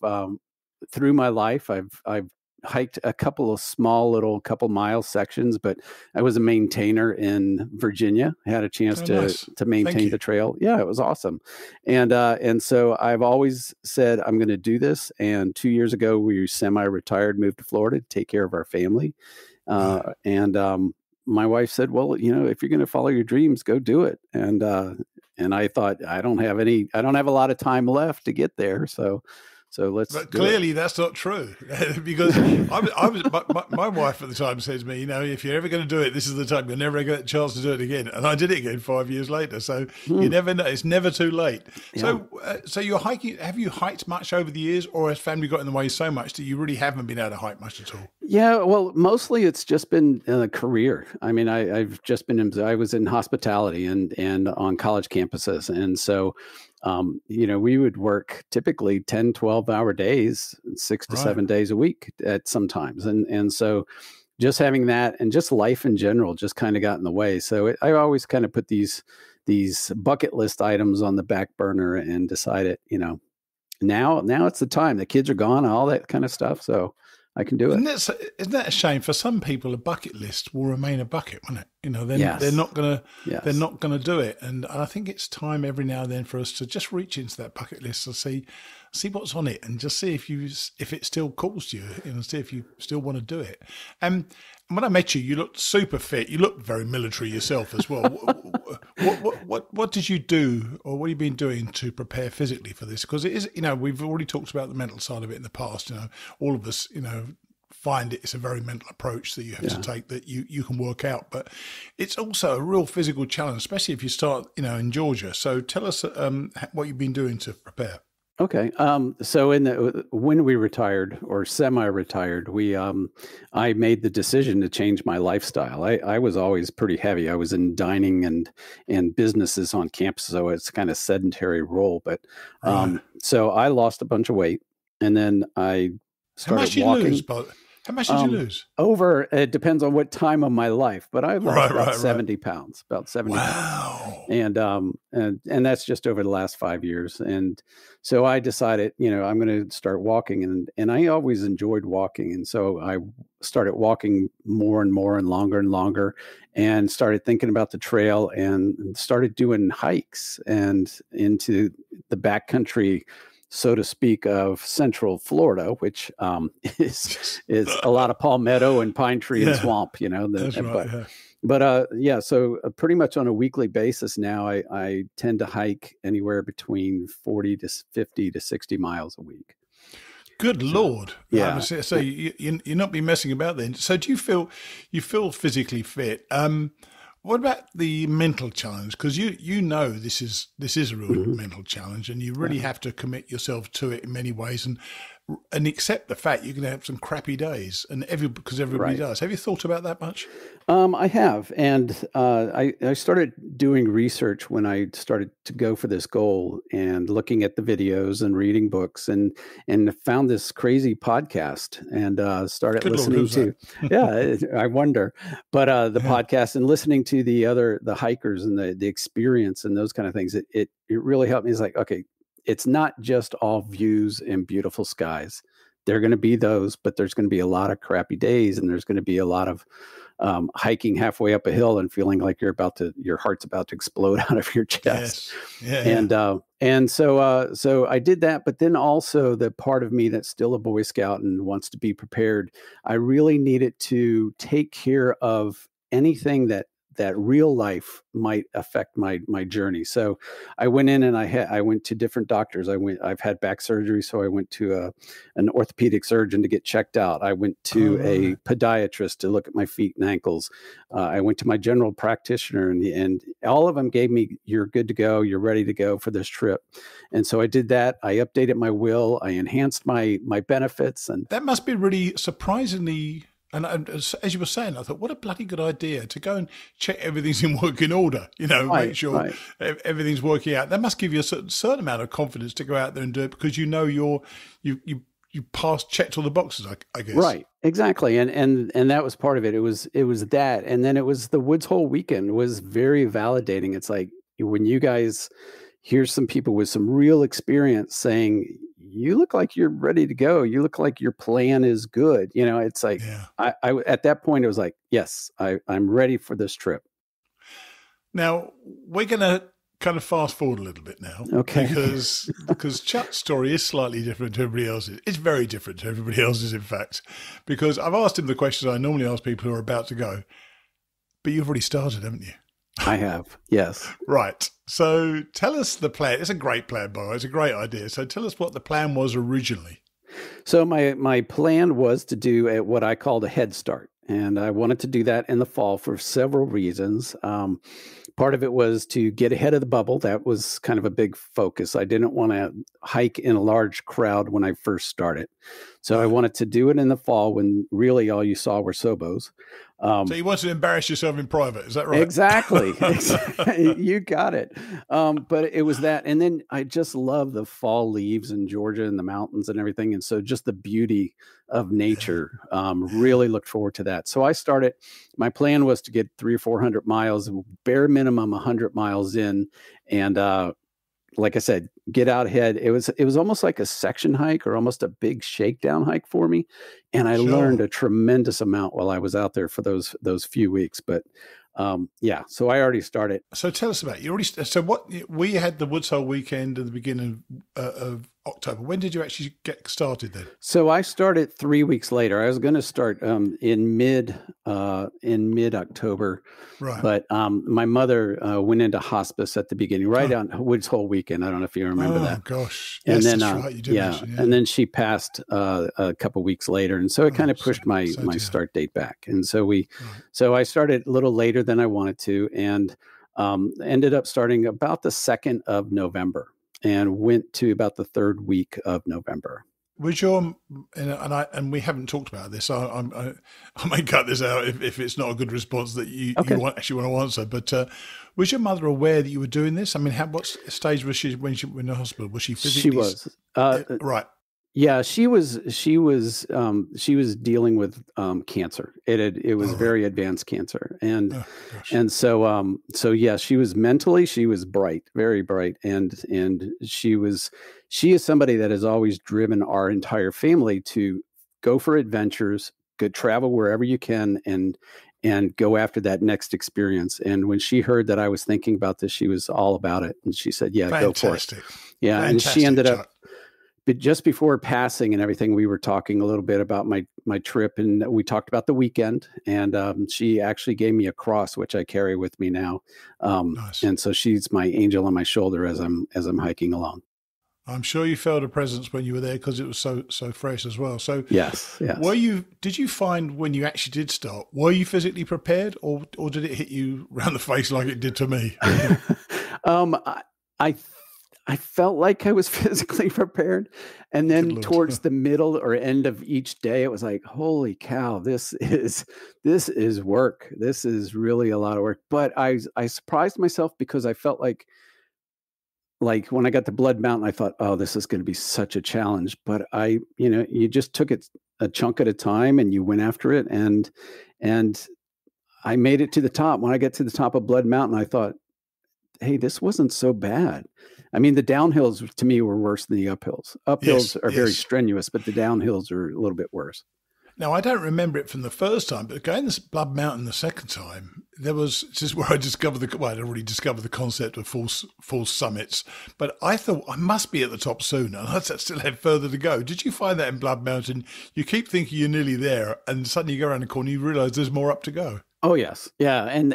through my life, I've hiked a couple of small little couple mile sections, but I was a maintainer in Virginia. I had a chance to maintain the trail. Yeah, it was awesome. And so I've always said, I'm going to do this. And 2 years ago, we semi-retired, moved to Florida to take care of our family. And my wife said, well, if you're going to follow your dreams, go do it. And I thought, I don't have a lot of time left to get there. So let's. But clearly, that's not true, because my wife at the time said to me, if you're ever going to do it, this is the time. You'll never get a chance to do it again. And I did it again 5 years later. So you never know; it's never too late. Yeah. So you're hiking. Have you hiked much over the years, or has family got in the way so much that you really haven't been able to hike much at all? Yeah, well, mostly it's just been a career. I mean, I was in hospitality and on college campuses, and so. We would work typically 10, 12-hour days, 6 to 7 days a week at sometimes. And so just having that and just life in general just kind of got in the way. So I always kind of put these bucket list items on the back burner and decided, now it's the time. The kids are gone, all that kind of stuff. So I can do it. Isn't that a shame? For some people, a bucket list will remain a bucket, won't it? They're not gonna do it. And I think it's time every now and then for us to just reach into that bucket list and see what's on it, and just see if it still calls to you, see if you still want to do it. And when I met you, you looked super fit. You looked very military yourself as well. What did you do, or what have you been doing to prepare physically for this? Because it is, we've already talked about the mental side of it in the past. All of us, find it's a very mental approach that you have to take, that you can work out, but it's also a real physical challenge, especially if you start, in Georgia. So tell us what you've been doing to prepare. Okay. So when we retired or semi-retired, I made the decision to change my lifestyle. I was always pretty heavy. I was in dining and businesses on campus, so it's kind of sedentary role. But so I lost a bunch of weight, and then I started walking. How much did you lose? It depends on what time of my life, but I lost about 70 pounds, about 70 pounds. And that's just over the last 5 years. And so I decided, I'm going to start walking, and I always enjoyed walking. And so I started walking more and more and longer, and started thinking about the trail, and started doing hikes and into the backcountry, so to speak, of Central Florida, which is a lot of palmetto and pine tree and swamp, That's right. But so pretty much on a weekly basis now, I tend to hike anywhere between 40 to 50 to 60 miles a week. Good Lord. Yeah. So you're not been messing about then. So do you feel physically fit? What about the mental challenge? Because this is a real mental challenge, and you really have to commit yourself to it in many ways, and accept the fact you're going to have some crappy days, because everybody does. Have you thought about that much? I have, and I started doing research when I started to go for this goal, and looking at the videos and reading books, and found this crazy podcast, and started listening to. Yeah, I wonder, but the podcast and listening to the hikers and the experience and those kind of things, it really helped me. It's like, okay, it's not just all views and beautiful skies. There are going to be those, but there's going to be a lot of crappy days, and there's going to be a lot of hiking halfway up a hill and feeling like your heart's about to explode out of your chest. Yes. And so I did that, but then also the part of me that's still a Boy Scout and wants to be prepared, I really needed to take care of anything that real life might affect my journey. So I went in and I went to different doctors. I've had back surgery, so I went to an orthopedic surgeon to get checked out. I went to a podiatrist to look at my feet and ankles. I went to my general practitioner, and all of them gave me, "You're good to go. You're ready to go for this trip." And so I did that. I updated my will. I enhanced my benefits, and that must be really surprisingly And as you were saying, I thought, what a bloody good idea to go and check everything's in working order, make sure everything's working out. That must give you a certain amount of confidence to go out there and do it, because you checked all the boxes, I guess. Right, exactly. And that was part of it. It was that. And then it was the Woods Hole weekend was very validating. It's like when you guys hear some people with some real experience saying, you look like you're ready to go. You look like your plan is good. It's like, I at that point, it was like, yes, I'm ready for this trip. Now, we're going to kind of fast forward a little bit now. Okay. Because Chuck's story is slightly different to everybody else's. It's very different to everybody else's, in fact, because I've asked him the questions I normally ask people who are about to go, but you've already started, haven't you? I have, yes. Right. So tell us the plan. It's a great plan, by the way. It's a great idea. So tell us what the plan was originally. So my plan was to do what I called a head start. And I wanted to do that in the fall for several reasons. Part of it was to get ahead of the bubble. That was kind of a big focus. I didn't want to hike in a large crowd when I first started. So I wanted to do it in the fall when really all you saw were Sobos. So you wanted to embarrass yourself in private, is that right? Exactly. You got it. But it was that. And then I just love the fall leaves in Georgia and the mountains and everything. And so just the beauty of nature, really looked forward to that. So my plan was to get 300 or 400 miles, bare minimum 100 miles in. And like I said, get out ahead. It was almost like a section hike or almost a big shakedown hike for me. And I learned a tremendous amount while I was out there for those few weeks. But so I already started. So tell us about it. We had the Woods Hole weekend at the beginning of October. When did you actually get started then? So I started 3 weeks later. I was going to start in mid October, right? But my mother went into hospice at the beginning, on Woods Hole weekend. I don't know if you remember that. Oh gosh, and yes, then that's right. You did mention, and then she passed a couple weeks later, and so it kind of pushed my start date back. And so so I started a little later than I wanted to, and ended up starting about the 2nd of November. And went to about the 3rd week of November. Was and we haven't talked about this. So I may cut this out if it's not a good response that you actually want to answer. But was your mother aware that you were doing this? I mean, what stage was she when she went in the hospital? Was she physically? She was right. Yeah, she was dealing with cancer. It was very advanced cancer, and so she was mentally, she was bright, very bright, and she is somebody that has always driven our entire family to go for adventures, go travel wherever you can, and go after that next experience. And when she heard that I was thinking about this, she was all about it, and she said, "Yeah, fantastic. Go for it." Yeah, fantastic, and she ended Chuck. up. But just before passing and everything, we were talking a little bit about my trip, and we talked about the weekend. And she actually gave me a cross, which I carry with me now. Nice. And so she's my angel on my shoulder as I'm hiking along. I'm sure you felt a presence when you were there because it was so fresh as well. So yes. Did you find when you actually did start, were you physically prepared, or did it hit you around the face like it did to me? I felt like I was physically prepared. And then towards the middle or end of each day, it was like, holy cow, this is work. This is really a lot of work. But I surprised myself because I felt like when I got to Blood Mountain, I thought, oh, this is going to be such a challenge. But you just took it a chunk at a time and you went after it. And I made it to the top. When I get to the top of Blood Mountain, I thought, hey, this wasn't so bad. I mean, the downhills to me were worse than the uphills. Uphills are very strenuous, but the downhills are a little bit worse. Now, I don't remember it from the first time, but going to Blood Mountain the second time, this is where I discovered I'd already discovered the concept of false summits, but I thought I must be at the top soon, and I still had further to go. Did you find that in Blood Mountain? You keep thinking you're nearly there, and suddenly you go around the corner, you realize there's more up to go. Oh yes, yeah, and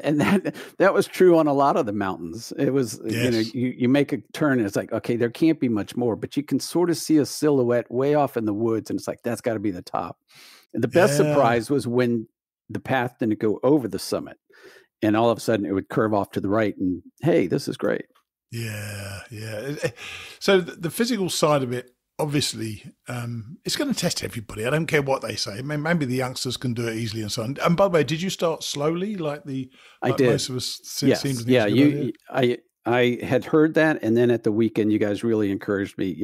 that was true on a lot of the mountains. It was you make a turn, and it's like, okay, there can't be much more, but you can sort of see a silhouette way off in the woods, and it's like that's got to be the top. And the best surprise was when the path didn't go over the summit, and all of a sudden it would curve off to the right, and hey, this is great. Yeah. So the physical side of it obviously, it's going to test everybody. I don't care what they say. I mean, maybe the youngsters can do it easily and so on. And by the way, did you start slowly, like I did. most of us Yes. seem to think? Yeah, I had heard that, and then at the weekend, you guys really encouraged me,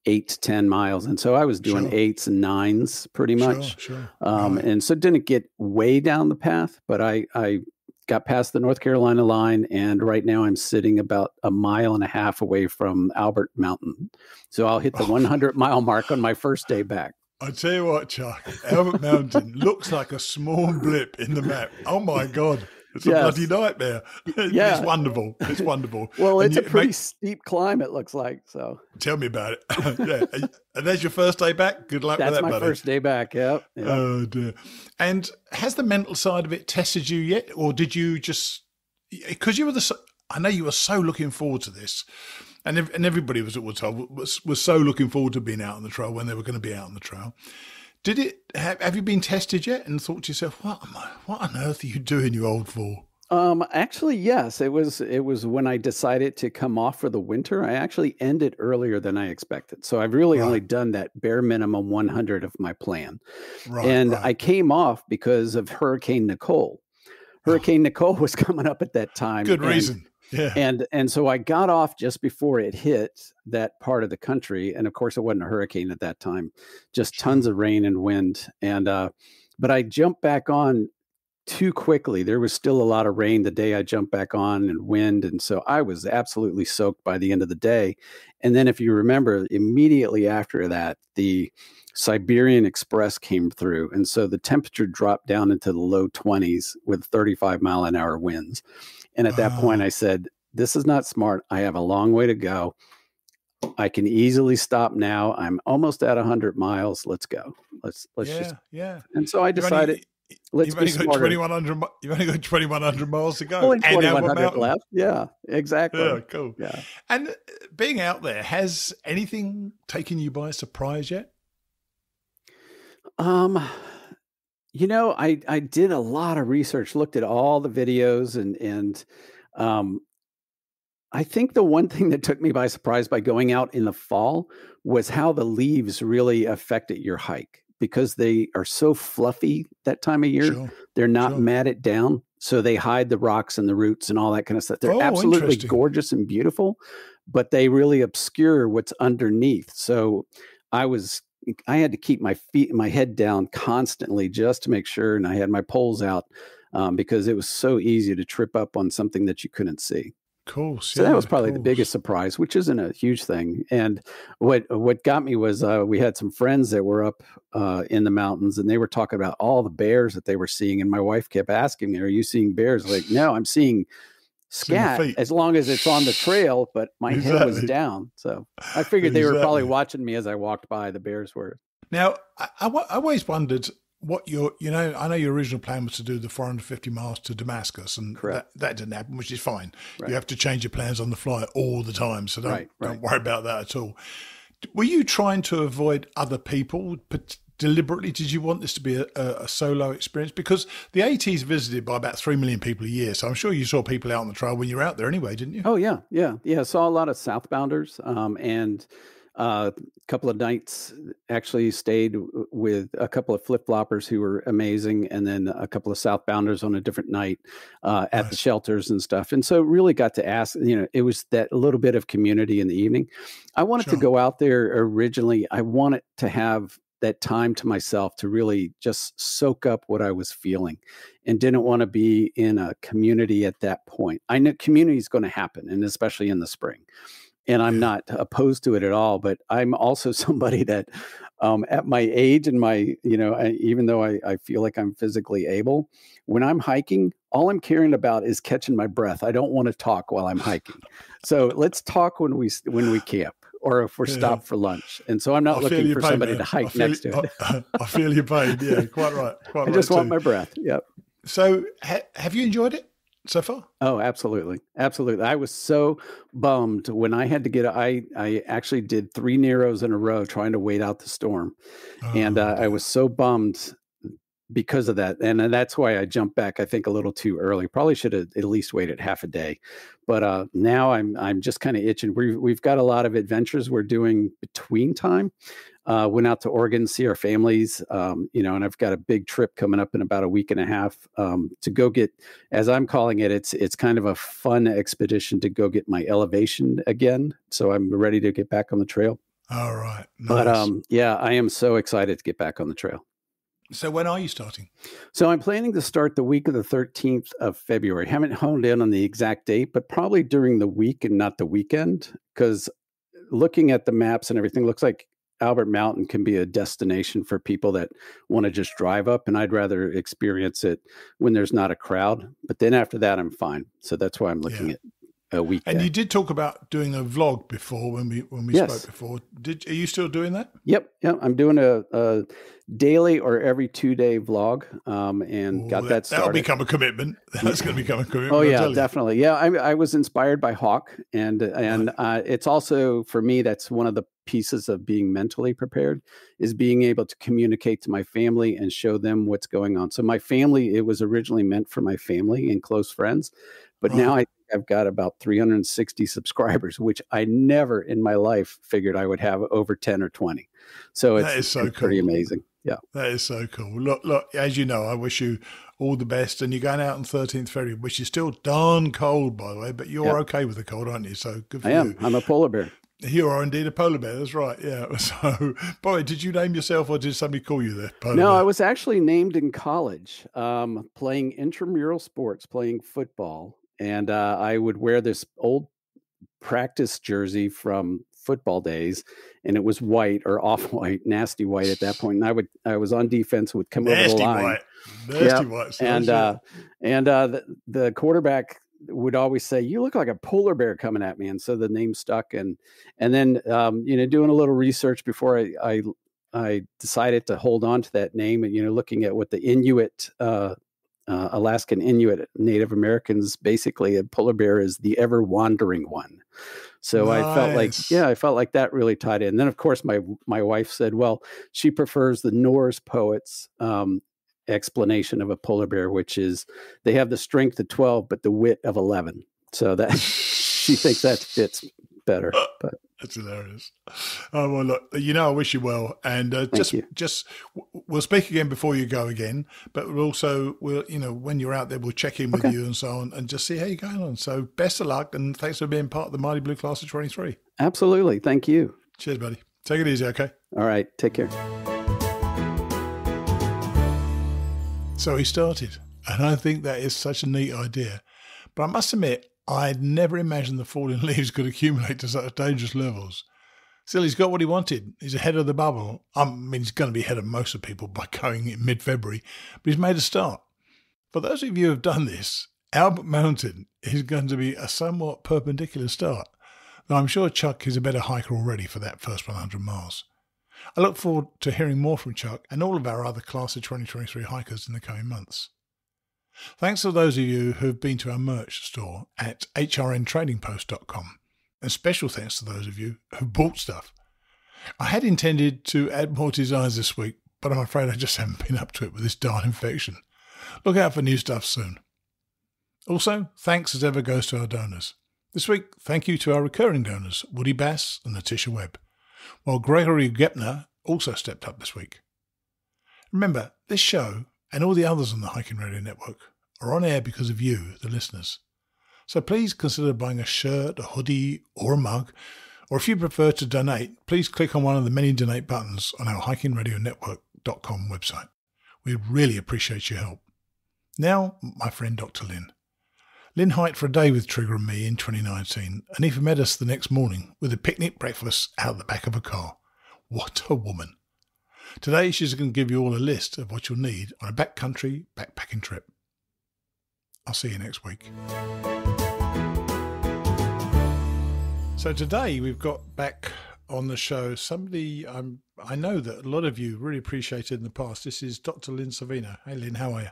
8 to 10 miles, and so I was doing 8s and 9s pretty much. Sure. And so didn't get way down the path, but I got past the North Carolina line, and right now I'm sitting about 1.5 miles away from Albert Mountain. So I'll hit the 100-mile mark on my first day back. I tell you what, Chuck, Albert Mountain looks like a small blip in the map. Oh my God. It's a bloody nightmare. Yeah. It's wonderful. It's wonderful. Well, it's a pretty steep climb, it looks like. So tell me about it. Yeah. And there's your first day back. Good luck with that, buddy. That's my first day back. Yep. Oh, dear. And has the mental side of it tested you yet? Or did you just, because I know you were so looking forward to this. And everybody was so looking forward to being out on the trail when they were going to be out on the trail. Did it? Have you been tested yet and thought to yourself, what on earth are you doing, you old fool? Actually, yes. It was when I decided to come off for the winter. I actually ended earlier than I expected. So I've really only done that bare minimum 100 of my plan. I came off because of Hurricane Nicole. Hurricane Nicole was coming up at that time. Good reason. Yeah. And so I got off just before it hit that part of the country. And of course it wasn't a hurricane at that time, just tons of rain and wind. And, but I jumped back on too quickly. There was still a lot of rain the day I jumped back on and wind. And so I was absolutely soaked by the end of the day. And then if you remember, immediately after that, the Siberian Express came through. And so the temperature dropped down into the low 20s with 35-mile-an-hour winds. And at that point, I said, this is not smart. I have a long way to go. I can easily stop now. I'm almost at 100 miles. Let's go. Let's just. Yeah. And so I decided, let's be smarter. You've only got 2,100 miles to go. Only 2,100 left. Yeah, exactly. Yeah, cool. Yeah. And being out there, has anything taken you by surprise yet? I did a lot of research, looked at all the videos, and I think the one thing that took me by surprise by going out in the fall was how the leaves really affected your hike, because they are so fluffy that time of year. Sure. They're not matted down, so they hide the rocks and the roots and all that kind of stuff. They're absolutely gorgeous and beautiful, but they really obscure what's underneath. So I had to keep my head down constantly just to make sure. And I had my poles out because it was so easy to trip up on something that you couldn't see. Cool. So that was probably the biggest surprise, which isn't a huge thing. And what got me was we had some friends that were up in the mountains, and they were talking about all the bears that they were seeing. And my wife kept asking me, "Are you seeing bears?" Like, no, I'm seeing scat as long as it's on the trail, but my head was down. So I figured they were probably watching me as I walked by. The bears were. Now, I always wondered what I know your original plan was to do the 450 miles to Damascus, and that didn't happen, which is fine. Right. You have to change your plans on the fly all the time. So don't worry about that at all. Were you trying to avoid other people deliberately? Did you want this to be a solo experience? Because the AT is visited by about 3 million people a year. So I'm sure you saw people out on the trail when you were out there anyway, didn't you? Oh, yeah. I saw a lot of southbounders and a couple of nights actually stayed with a couple of flip-floppers who were amazing, and then a couple of southbounders on a different night at the shelters and stuff. And so really got to ask, it was that little bit of community in the evening. I wanted to go out there originally. I wanted to have that time to myself to really just soak up what I was feeling, and didn't want to be in a community at that point. I know community is going to happen, and especially in the spring. And I'm not opposed to it at all, but I'm also somebody that at my age and even though I feel like I'm physically able, when I'm hiking, all I'm caring about is catching my breath. I don't want to talk while I'm hiking. So let's talk when we camp, or if we're stopped for lunch. And so I'm not looking for somebody to hike next to it. I feel your pain. Yeah, quite right. I just want my breath. Yep. So have you enjoyed it so far? Oh, absolutely. Absolutely. I was so bummed when I had to I actually did 3 Neros in a row trying to wait out the storm. And I was so bummed because of that. And that's why I jumped back, I think, a little too early. Probably should have at least waited half a day. But now I'm just kind of itching. We've got a lot of adventures we're doing between time. Went out to Oregon to see our families, and I've got a big trip coming up in about a week and a half to go get, as I'm calling it, it's kind of a fun expedition to go get my elevation again. So I'm ready to get back on the trail. All right. Nice. But I am so excited to get back on the trail. So when are you starting? So I'm planning to start the week of the 13th of February. Haven't honed in on the exact date, but probably during the week and not the weekend, because looking at the maps and everything, looks like Albert Mountain can be a destination for people that want to just drive up, and I'd rather experience it when there's not a crowd. But then after that, I'm fine. So that's why I'm looking at a weekday. And you did talk about doing a vlog before when we Yes. spoke before. Are you still doing that? Yep. I'm doing a daily or every 2-day vlog, and got that started. That'll become a commitment. That's going to become a commitment. Oh yeah, definitely. Yeah, I was inspired by Hawk, and it's also, for me, that's one of the pieces of being mentally prepared, is being able to communicate to my family and show them what's going on. So my family, it was originally meant for my family and close friends, but now I think I've got about 360 subscribers, which I never in my life figured I would have over 10 or 20. So it's pretty amazing. Yeah. That is so cool. Look, as you know, I wish you all the best. And you're going out on 13th February, which is still darn cold, by the way, but you're okay with the cold, aren't you? So good for you. I am. I'm a polar bear. You are indeed a polar bear. That's right. Yeah. So, boy, did you name yourself, or did somebody call you the polar bear? I was actually named in college, playing intramural sports, playing football. And I would wear this old practice jersey from football days, and it was white or off-white, nasty white at that point. And I was on defense, would come over the line. Nasty white. And the quarterback would always say, "You look like a polar bear coming at me," and so the name stuck. And then doing a little research before I decided to hold on to that name, and looking at what the Inuit, Alaskan Inuit Native Americans, basically a polar bear is the ever wandering one. So nice. I felt like that really tied in. And then of course my wife said, well, she prefers the Norse poets explanation of a polar bear, which is they have the strength of 12 but the wit of 11. So that she thinks that fits better. But that's hilarious. Oh, well, look, I wish you well, and we'll speak again before you go again, but we'll when you're out there, we'll check in with you and so on, and just see how you're going on. So best of luck, and thanks for being part of the Mighty Blue Class of 23. Absolutely. Thank you. Cheers, buddy. Take it easy, okay? All right. Take care. So he started, and I think that is such a neat idea. But I must admit, I'd never imagined the falling leaves could accumulate to such dangerous levels. Still, he's got what he wanted. He's ahead of the bubble. I mean, he's going to be ahead of most of people by going in mid-February, but he's made a start. For those of you who have done this, Albert Mountain is going to be a somewhat perpendicular start, though I'm sure Chuck is a better hiker already for that first 100 miles. I look forward to hearing more from Chuck and all of our other Class of 2023 hikers in the coming months. Thanks to those of you who have been to our merch store at hrntradingpost.com, and special thanks to those of you who bought stuff. I had intended to add more designs this week, but I'm afraid I just haven't been up to it with this darn infection. Look out for new stuff soon. Also, thanks as ever goes to our donors. This week, thank you to our recurring donors, Woody Bass and Letitia Webb, while Gregory Gepner also stepped up this week. Remember, this show and all the others on the Hiking Radio Network are on air because of you, the listeners. So please consider buying a shirt, a hoodie, or a mug, or if you prefer to donate, please click on one of the many donate buttons on our hikingradionetwork.com website. We'd really appreciate your help. Now, my friend Dr. Lynn. Lynn hiked for a day with Trigger and me in 2019, and even met us the next morning with a picnic breakfast out the back of a car. What a woman. Today, she's going to give you all a list of what you'll need on a backcountry backpacking trip. I'll see you next week. So today, we've got back on the show somebody I know that a lot of you really appreciated in the past. This is Dr. Lynn Savino. Hey, Lynn, how are you?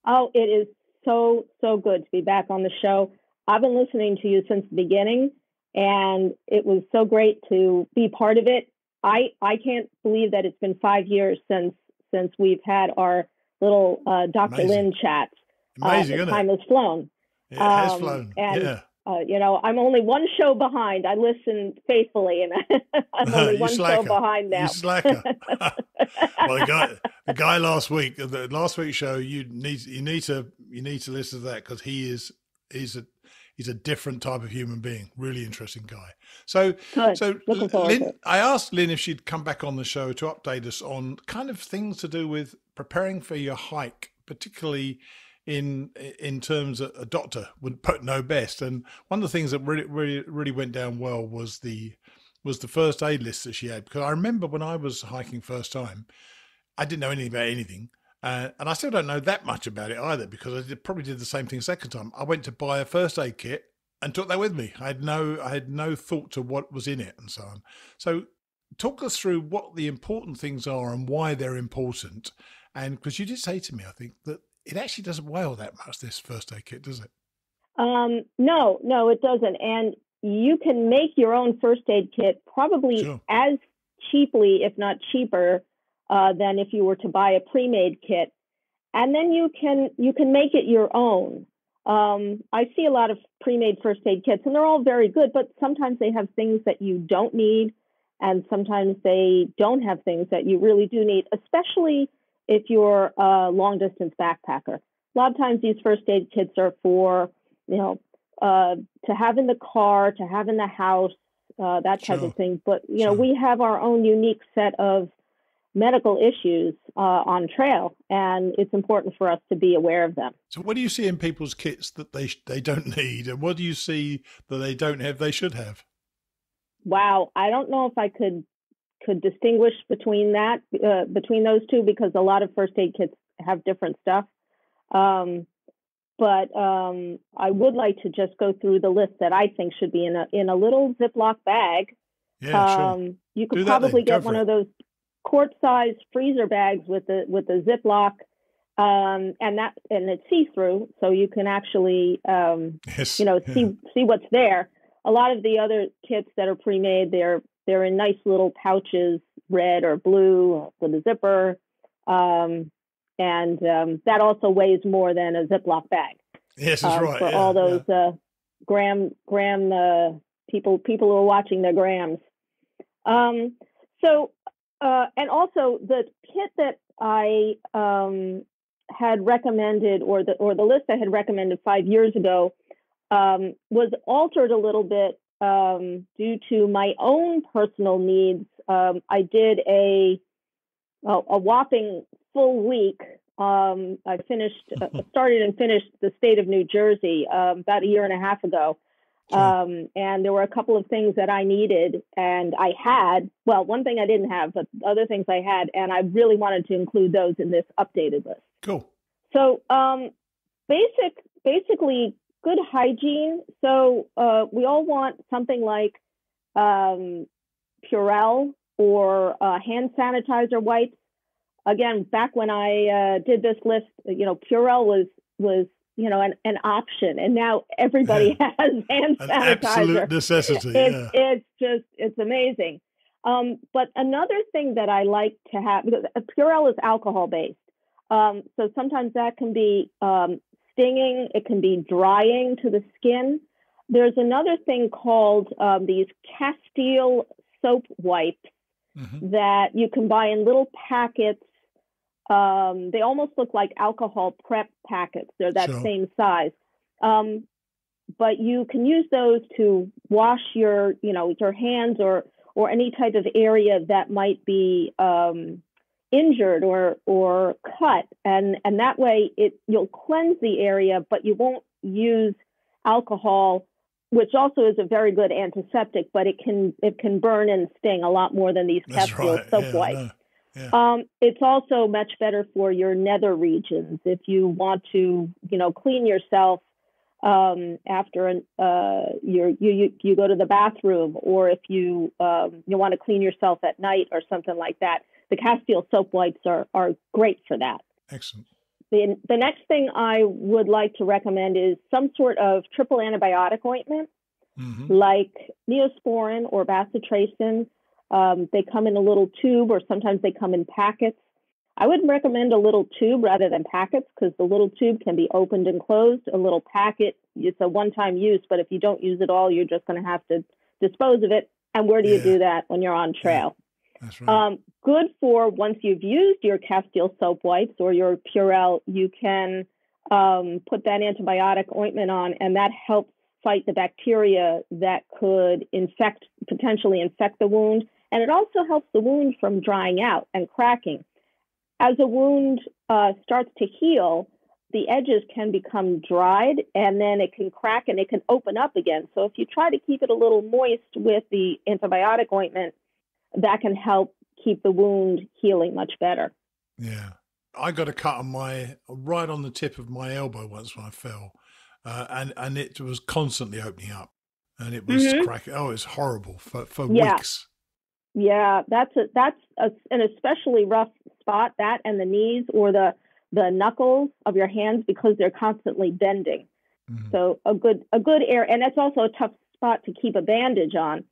Oh, it is so good to be back on the show. I've been listening to you since the beginning, and it was so great to be part of it. I can't believe that it's been 5 years since we've had our little Dr. Amazing. Lynn chats. Amazing, isn't time it? has flown. Yeah, it has flown. And, yeah. I'm only one show behind. I listen faithfully, and I'm only one show behind now. You slacker. Well, the guy last week's show, you need to listen to that, because he's a different type of human being. Really interesting guy. So Looking forward Lynn, to it. I asked Lynn if she'd come back on the show to update us on kind of things to do with preparing for your hike, particularly in terms of a doctor would know best. And one of the things that really went down well was the first aid list that she had, because I remember when I was hiking first time, I didn't know anything about anything. And I still don't know that much about it either, because I probably did the same thing second time. I went to buy a first aid kit and took that with me. I had no thought to what was in it and so on. So talk us through what the important things are and why they're important. And because you did say to me, I think, that it actually doesn't weigh all that much, this first aid kit, does it? No, it doesn't. And you can make your own first aid kit probably as cheaply, if not cheaper, than if you were to buy a pre-made kit. And then you can make it your own. I see a lot of pre-made first aid kits, and they're all very good, but sometimes they have things that you don't need, and sometimes they don't have things that you really do need, especially if you're a long-distance backpacker. A lot of times these first aid kits are for, to have in the car, to have in the house, that type of thing. But, we have our own unique set of medical issues on trail, and it's important for us to be aware of them. So what do you see in people's kits that they don't need, and what do you see that they don't have they should have? Wow, I don't know if I could distinguish between those two, because a lot of first aid kits have different stuff. But I would like to just go through the list that I think should be in a little Ziploc bag. Yeah, sure. You could probably get one of those quart-sized freezer bags with the Ziploc, and it's see-through, so you can actually see what's there. A lot of the other kits that are pre-made, they're in nice little pouches, red or blue with a zipper, and that also weighs more than a Ziploc bag. Yes, that's right. For all those gram people who are watching their grams. And also the kit that I had recommended, or the list I had recommended 5 years ago, was altered a little bit due to my own personal needs. I did a whopping full week. I started and finished the state of New Jersey about a year and a half ago. And there were a couple of things that I needed, and I had, one thing I didn't have, but other things I had, and I really wanted to include those in this updated list. Cool. So basically good hygiene. So we all want something like Purell or hand sanitizer wipes. Again, back when I did this list, Purell was an option, and now everybody has hand sanitizer. An absolute necessity. It's amazing. But another thing that I like to have, because Purell is alcohol based, so sometimes that can be stinging. It can be drying to the skin. There's another thing called these Castile soap wipes that you can buy in little packets. They almost look like alcohol prep packets. They're that same size. But you can use those to wash your hands or any type of area that might be injured or cut. And that way you'll cleanse the area, but you won't use alcohol, which also is a very good antiseptic, but it can burn and sting a lot more than these Castile soap wipes. Yeah. It's also much better for your nether regions if you want to, clean yourself after you go to the bathroom, or if you want to clean yourself at night or something like that. The Castile soap wipes are great for that. Excellent. The next thing I would like to recommend is some sort of triple antibiotic ointment, like Neosporin or bacitracin. They come in a little tube, or sometimes they come in packets. I would recommend a little tube rather than packets, because the little tube can be opened and closed. A little packet, it's a one-time use, but if you don't use it all, you're just going to have to dispose of it. And where do you do that when you're on trail? Yeah, that's right. Good for once you've used your Castile soap wipes or your Purell, you can put that antibiotic ointment on, and that helps fight the bacteria that could potentially infect the wound. And it also helps the wound from drying out and cracking. As a wound starts to heal, the edges can become dried, and then it can crack and it can open up again. So if you try to keep it a little moist with the antibiotic ointment, that can help keep the wound healing much better. Yeah. I got a cut on right on the tip of my elbow once when I fell, and it was constantly opening up, and it was cracking. Oh, it's horrible for weeks. Yeah, that's an especially rough spot, that and the knees or the knuckles of your hands, because they're constantly bending. So a good area, and it's also a tough spot to keep a bandage on.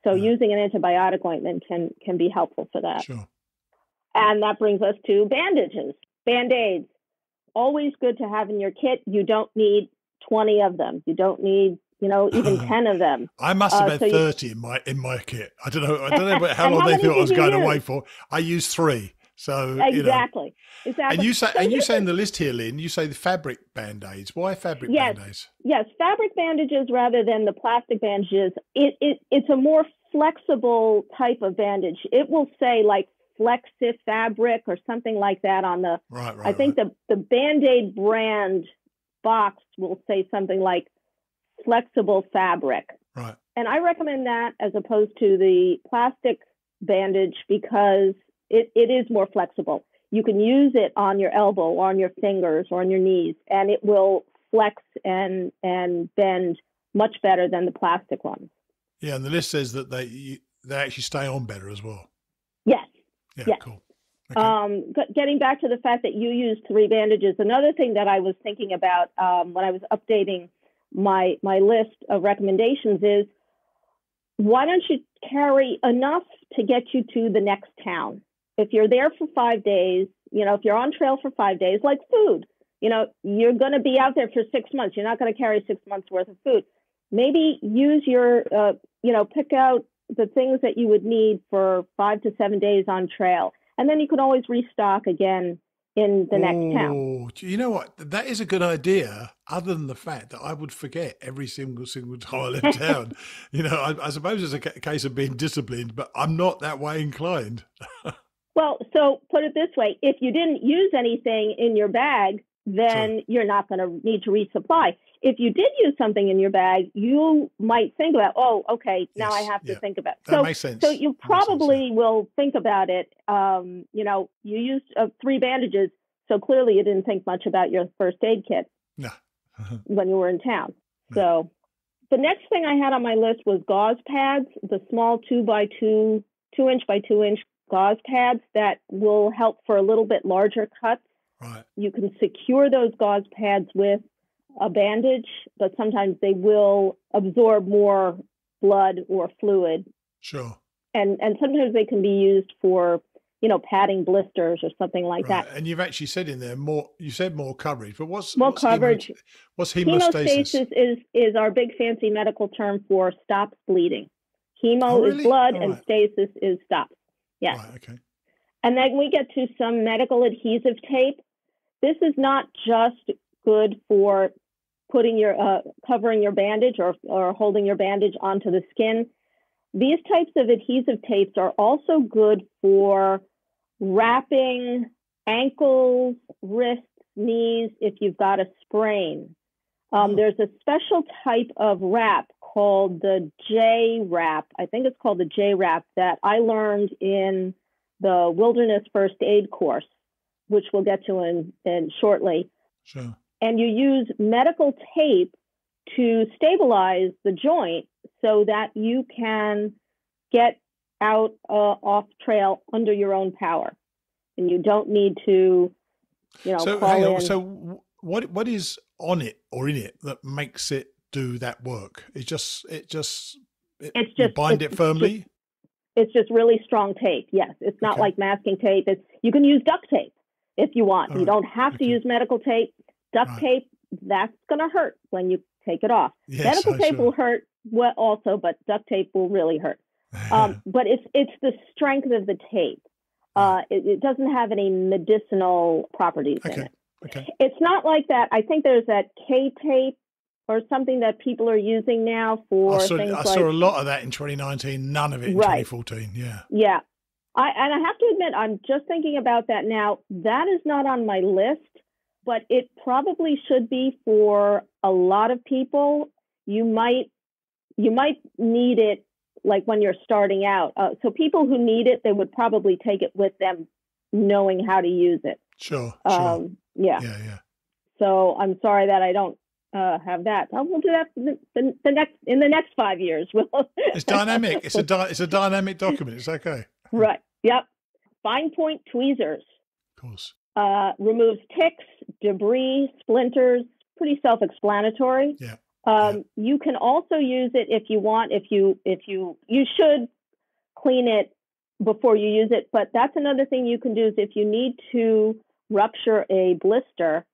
So using an antibiotic ointment can be helpful for that. Sure. And that brings us to bandages, Band-Aids. Always good to have in your kit. You don't need 20 of them. You don't need, even 10 of them. I must have had 30 in my kit. I don't know how long they thought I was going away for. I used 3. So exactly. And you say in the list here, Lynn, you say the fabric Band-Aids. Why fabric Band-Aids? Yes, fabric bandages rather than the plastic bandages. It's a more flexible type of bandage. It will say like Flexif fabric or something like that on the. Right. I think the Band-Aid brand box will say something like flexible fabric. Right. And I recommend that as opposed to the plastic bandage, because it is more flexible. You can use it on your elbow or on your fingers or on your knees, and it will flex and bend much better than the plastic ones. Yeah, and the list says that they actually stay on better as well. Yes. Yeah, cool. Okay. Getting back to the fact that you used 3 bandages, another thing that I was thinking about when I was updating my list of recommendations is, why don't you carry enough to get you to the next town? If you're there for 5 days, if you're on trail for 5 days, like food, you're going to be out there for 6 months. You're not going to carry 6 months worth of food. Maybe use your, pick out the things that you would need for 5 to 7 days on trail. And then you can always restock again in the next town. You know what? That is a good idea, other than the fact that I would forget every single time I left town. I suppose it's a case of being disciplined, but I'm not that way inclined. Well, so put it this way. If you didn't use anything in your bag, then you're not going to need to resupply. If you did use something in your bag, you might think about, now I have to think about it. That makes sense. So you probably will think about it. You used 3 bandages, so clearly you didn't think much about your first aid kit when you were in town. So the next thing I had on my list was gauze pads, the small 2-inch by 2-inch gauze pads that will help for a little bit larger cuts. Right. You can secure those gauze pads with a bandage, but sometimes they will absorb more blood or fluid. Sure. And sometimes they can be used for, padding blisters or something like that. And you've actually said in there more coverage, but what's coverage? What's hemostasis? Hemostasis is our big fancy medical term for stops bleeding. Hemo is blood and stasis is stops. Yes. Right, okay. And then we get to some medical adhesive tape. This is not just good for putting your covering your bandage or holding your bandage onto the skin. These types of adhesive tapes are also good for wrapping ankles, wrists, knees if you've got a sprain. There's a special type of wrap called the J wrap. I think it's called the J wrap that I learned in the Wilderness First Aid course, which we'll get to in shortly. Sure. And you use medical tape to stabilize the joint so that you can get out off trail under your own power, and you don't need to, call in. So what is on it or in it that makes it do that work? You bind it firmly. It's just really strong tape. Yes, it's not like masking tape. You can use duct tape if you want. You don't have to use medical tape. Duct tape, that's going to hurt when you take it off. Yes, medical tape will hurt also, but duct tape will really hurt. But it's the strength of the tape. It doesn't have any medicinal properties in it. Okay. It's not like that. I think there's that K-tape or something that people are using now for things like... I saw a lot of that in 2019, none of it in 2014, yeah. Yeah. And I have to admit, I'm just thinking about that now. That is not on my list, but it probably should be for a lot of people. You might need it like when you're starting out. So people who need it, they would probably take it with them knowing how to use it. Sure. Yeah. So I'm sorry that I don't have that. We'll do that in the next 5 years. It's dynamic. It's a dynamic document. It's okay. Right. Yep. Fine point tweezers. Of course. Removes ticks, debris, splinters. Pretty self-explanatory. Yeah. You can also use it if you want. You should clean it before you use it. But that's another thing you can do is if you need to rupture a blister,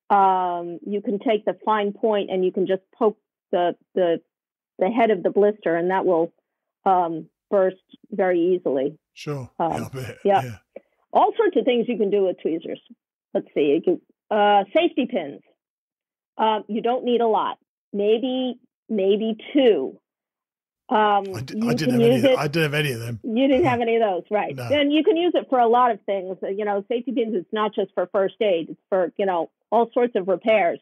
you can take the fine point and you can just poke the head of the blister, and that will burst very easily. Sure. Yeah. All sorts of things you can do with tweezers. Let's see. Safety pins. You don't need a lot. Maybe two. I didn't have any of them. You didn't have any of those, right? No. And you can use it for a lot of things. Safety pins. It's not just for first aid. It's for all sorts of repairs.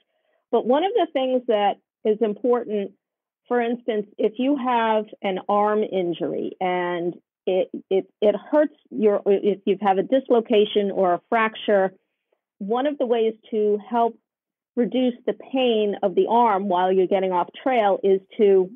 But one of the things that is important, for instance, if you have an arm injury and it hurts if you have a dislocation or a fracture, one of the ways to help reduce the pain of the arm while you're getting off trail is to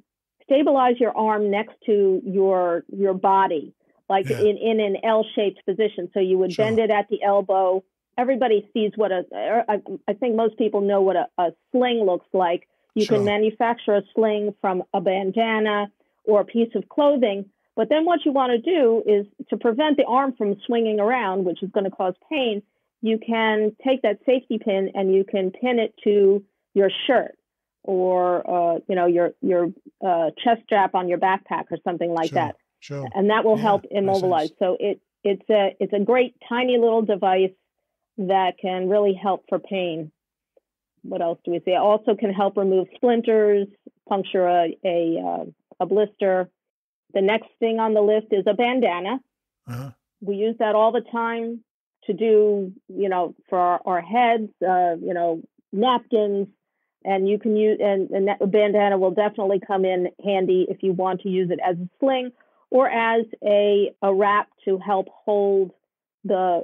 stabilize your arm next to your body, like in an L-shaped position. So you would bend it at the elbow. Everybody sees I think most people know what a sling looks like. You can manufacture a sling from a bandana or a piece of clothing. But then what you want to do is to prevent the arm from swinging around, which is going to cause pain. You can take that safety pin and you can pin it to your shirt or your chest strap on your backpack or something like that. Sure. And that will help immobilize. So it's a great tiny little device that can really help for pain. What else do we say? It also can help remove splinters, puncture a blister. The next thing on the list is a bandana. Uh-huh. We use that all the time to do, for our heads, napkins, and you can use, and a bandana will definitely come in handy if you want to use it as a sling or as a wrap to help hold a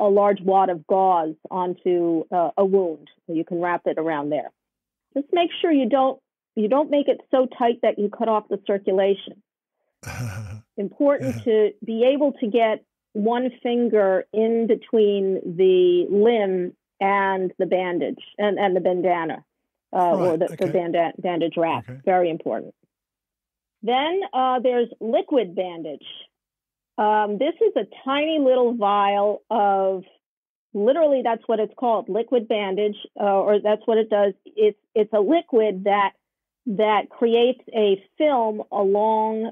large wad of gauze onto a wound. So you can wrap it around there. Just make sure you don't make it so tight that you cut off the circulation. Important to be able to get one finger in between the limb and the bandage and the bandana or the bandage wrap. Okay. Very important. Then there's liquid bandage. This is a tiny little vial of, literally that's what it's called, liquid bandage, or that's what it does. It's a liquid that creates a film along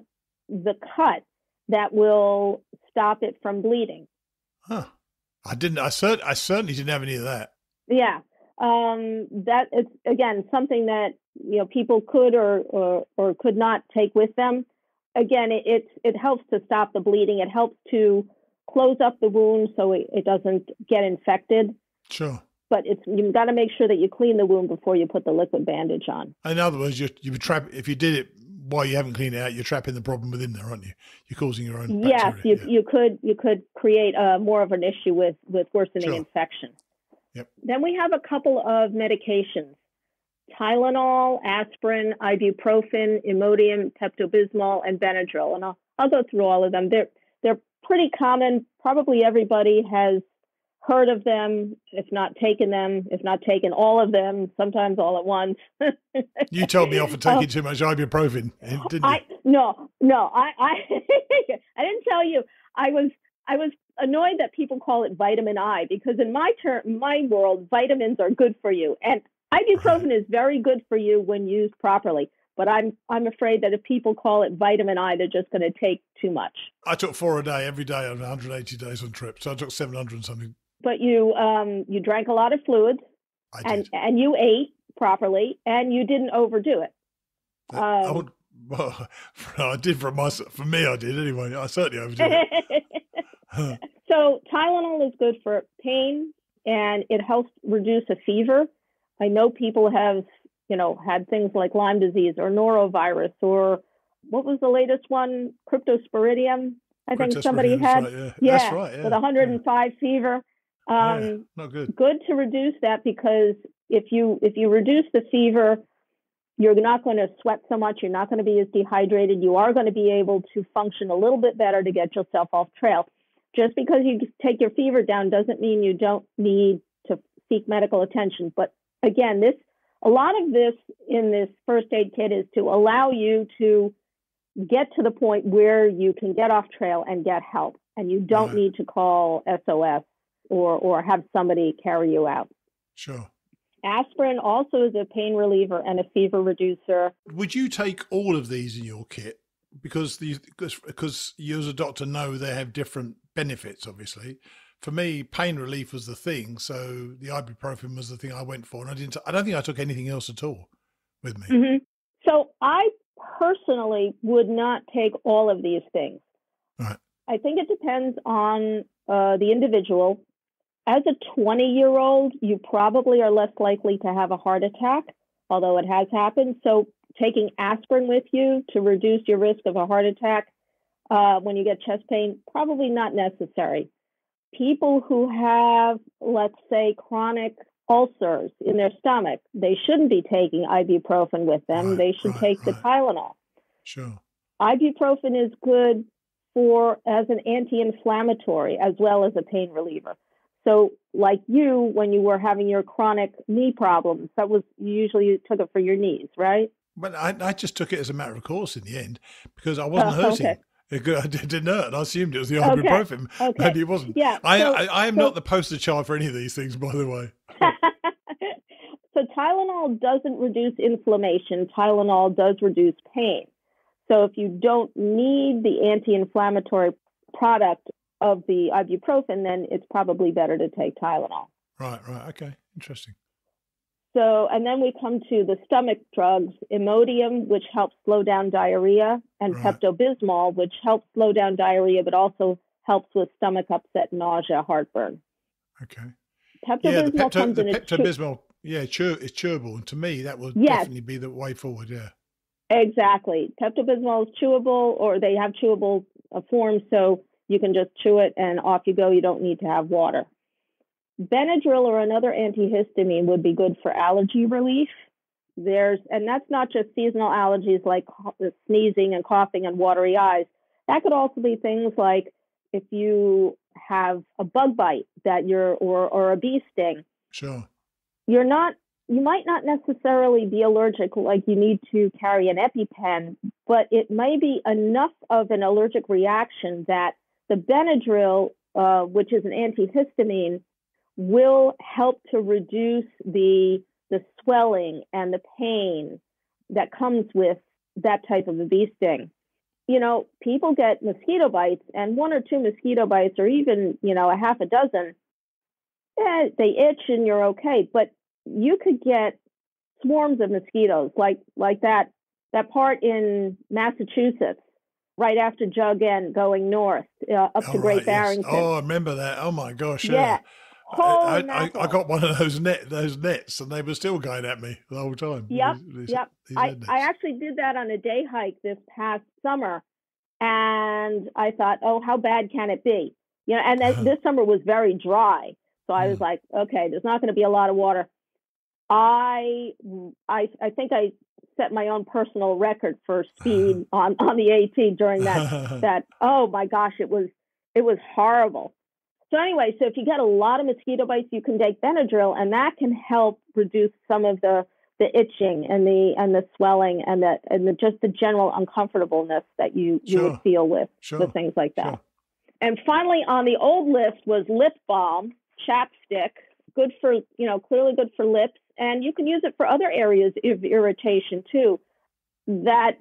the cut that will stop it from bleeding. Huh. I certainly didn't have any of that. Yeah. That is, again, something that, people could or could not take with them. Again, it helps to stop the bleeding. It helps to close up the wound so it doesn't get infected. Sure. But you've got to make sure that you clean the wound before you put the liquid bandage on. In other words, you would trap, if you did it while you haven't cleaned it out, you're trapping the problem within there, aren't you? You're causing your own bacteria. Yes, you could create more of an issue with worsening infection. Yep. Then we have a couple of medications: Tylenol, aspirin, ibuprofen, Imodium, Pepto-Bismol, and Benadryl. And I'll go through all of them. They're pretty common. Probably everybody has heard of them, if not taken all of them, sometimes all at once. You told me off for taking too much ibuprofen, didn't you? No. I didn't tell you. I was annoyed that people call it vitamin I, because in my world, vitamins are good for you, and ibuprofen is very good for you when used properly. But I'm afraid that if people call it vitamin I, they're just going to take too much. I took 4 a day every day on 180 days on trip, so I took 700 and something. But you drank a lot of fluids, and you ate properly, and you didn't overdo it. I did for me. I did anyway. I certainly overdid it. So Tylenol is good for pain, and it helps reduce a fever. I know people have, had things like Lyme disease or norovirus, or what was the latest one? Cryptosporidium. I think somebody had. Right, yeah. That's right. Yeah. With 105 fever. Not good. Good to reduce that, because if you reduce the fever, you're not going to sweat so much. You're not going to be as dehydrated. You are going to be able to function a little bit better to get yourself off trail. Just because you take your fever down doesn't mean you don't need to seek medical attention. But again, a lot of this in this first aid kit is to allow you to get to the point where you can get off trail and get help, and you don't need to call SOS or have somebody carry you out. Sure. Aspirin also is a pain reliever and a fever reducer. Would you take all of these in your kit? Because you as a doctor know they have different benefits, obviously. For me, pain relief was the thing, so the ibuprofen was the thing I went for, and I don't think I took anything else at all with me. Mm-hmm. So I personally would not take all of these things. Right. I think it depends on the individual. As a 20-year-old, you probably are less likely to have a heart attack, although it has happened. So taking aspirin with you to reduce your risk of a heart attack when you get chest pain, probably not necessary. People who have, let's say, chronic ulcers in their stomach, they shouldn't be taking ibuprofen with them. They should take the Tylenol. Sure. Ibuprofen is good as an anti-inflammatory as well as a pain reliever. So like you, when you were having your chronic knee problems, you usually took it for your knees, right? But I just took it as a matter of course in the end, because I wasn't hurting. Okay. It didn't hurt, and I assumed it was the ibuprofen, and it wasn't. Yeah, I am not the poster child for any of these things, by the way. So Tylenol doesn't reduce inflammation. Tylenol does reduce pain. So if you don't need the anti-inflammatory product of the ibuprofen, then it's probably better to take Tylenol. Right. Okay. Interesting. So, and then we come to the stomach drugs, Imodium, which helps slow down diarrhea, and Pepto-Bismol, which helps slow down diarrhea, but also helps with stomach upset, nausea, heartburn. Okay. Pepto-Bismol comes in Pepto-Bismol, it's chewable. And to me, that would definitely be the way forward, yeah. Exactly. Pepto-Bismol is chewable, or they have chewable forms, so you can just chew it and off you go. You don't need to have water. Benadryl or another antihistamine would be good for allergy relief. And that's not just seasonal allergies like sneezing and coughing and watery eyes. That could also be things like if you have a bug bite or a bee sting. Sure. You might not necessarily be allergic, like you need to carry an EpiPen, but it may be enough of an allergic reaction that the Benadryl, which is an antihistamine, will help to reduce the swelling and the pain that comes with that type of a bee sting. People get mosquito bites, and 1 or 2 mosquito bites, or even, a half a dozen, they itch and you're okay. But you could get swarms of mosquitoes, like that part in Massachusetts, right after Jug End going north, up to Great Barrington. Yes. Oh, I remember that. Oh my gosh. Yeah. I got one of those nets, and they were still going at me the whole time. Yep. I actually did that on a day hike this past summer, and I thought, oh, how bad can it be? And this summer was very dry, so I was like, okay, there's not going to be a lot of water. I think I set my own personal record for speed on the AT during that. Oh my gosh, it was horrible. So anyway, so if you get a lot of mosquito bites, you can take Benadryl, and that can help reduce some of the itching and the swelling and just the general uncomfortableness that you would feel with things like that. Sure. And finally, on the old list was lip balm, chapstick, good for, clearly good for lips. And you can use it for other areas of irritation too. That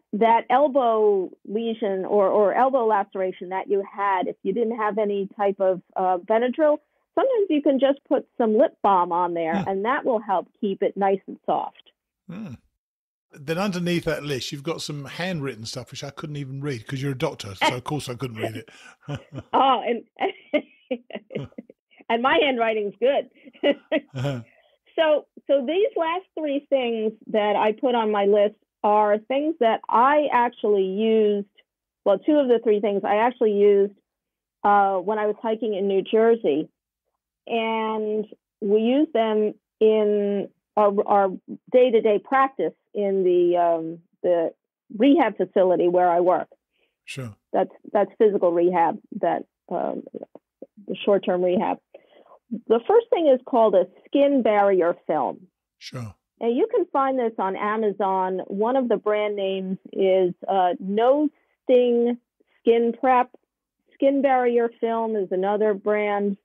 elbow lesion or elbow laceration that you had, if you didn't have any type of Benadryl, sometimes you can just put some lip balm on there, and that will help keep it nice and soft. Then underneath that list, you've got some handwritten stuff, which I couldn't even read because you're a doctor, so of course I couldn't read it. Oh, and my handwriting's good. So these last three things that I put on my list are things that I actually used. Well, two of the three things I actually used when I was hiking in New Jersey. And we use them in our day-to-day practice in the rehab facility where I work. Sure. That's physical rehab, the short-term rehab. The first thing is called a skin barrier film. Sure. And you can find this on Amazon. One of the brand names is No Sting Skin Prep. Skin barrier film is another brand.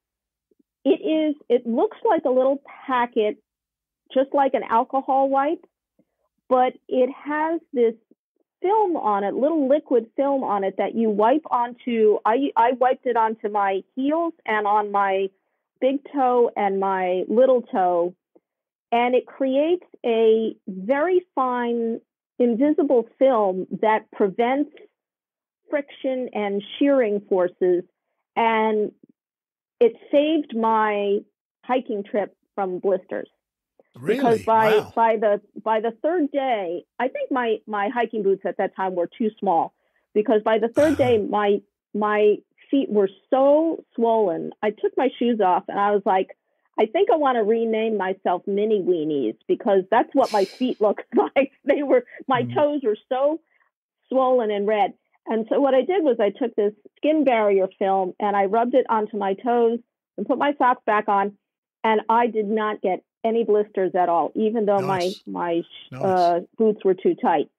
It looks like a little packet, just like an alcohol wipe, but it has this film on it, little liquid film on it that you wipe onto. I wiped it onto my heels and on my big toe and my little toe. And it creates a very fine, invisible film that prevents friction and shearing forces. And it saved my hiking trip from blisters. Really? Because by the third day, I think my hiking boots at that time were too small. Because by the third day, my feet were so swollen. I took my shoes off and I was like, I think I want to rename myself Mini Weenies because that's what my feet looked like. My toes were so swollen and red. And so what I did was I took this skin barrier film and I rubbed it onto my toes and put my socks back on. And I did not get any blisters at all, even though my boots were too tight.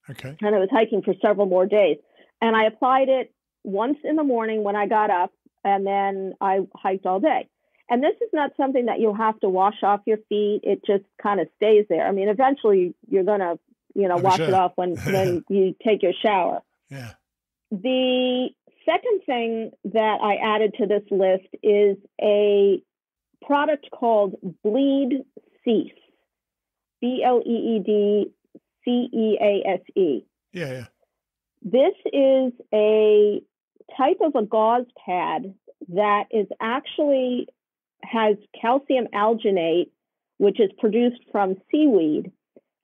Okay. And I was hiking for several more days. And I applied it once in the morning when I got up, and then I hiked all day. And this is not something that you'll have to wash off your feet. It just kind of stays there. I mean, eventually you're going to, wash it off when you take your shower. Yeah. The second thing that I added to this list is a product called Bleed Cease. BLEED CEASE. Yeah. This is a type of a gauze pad that is actually has calcium alginate, which is produced from seaweed.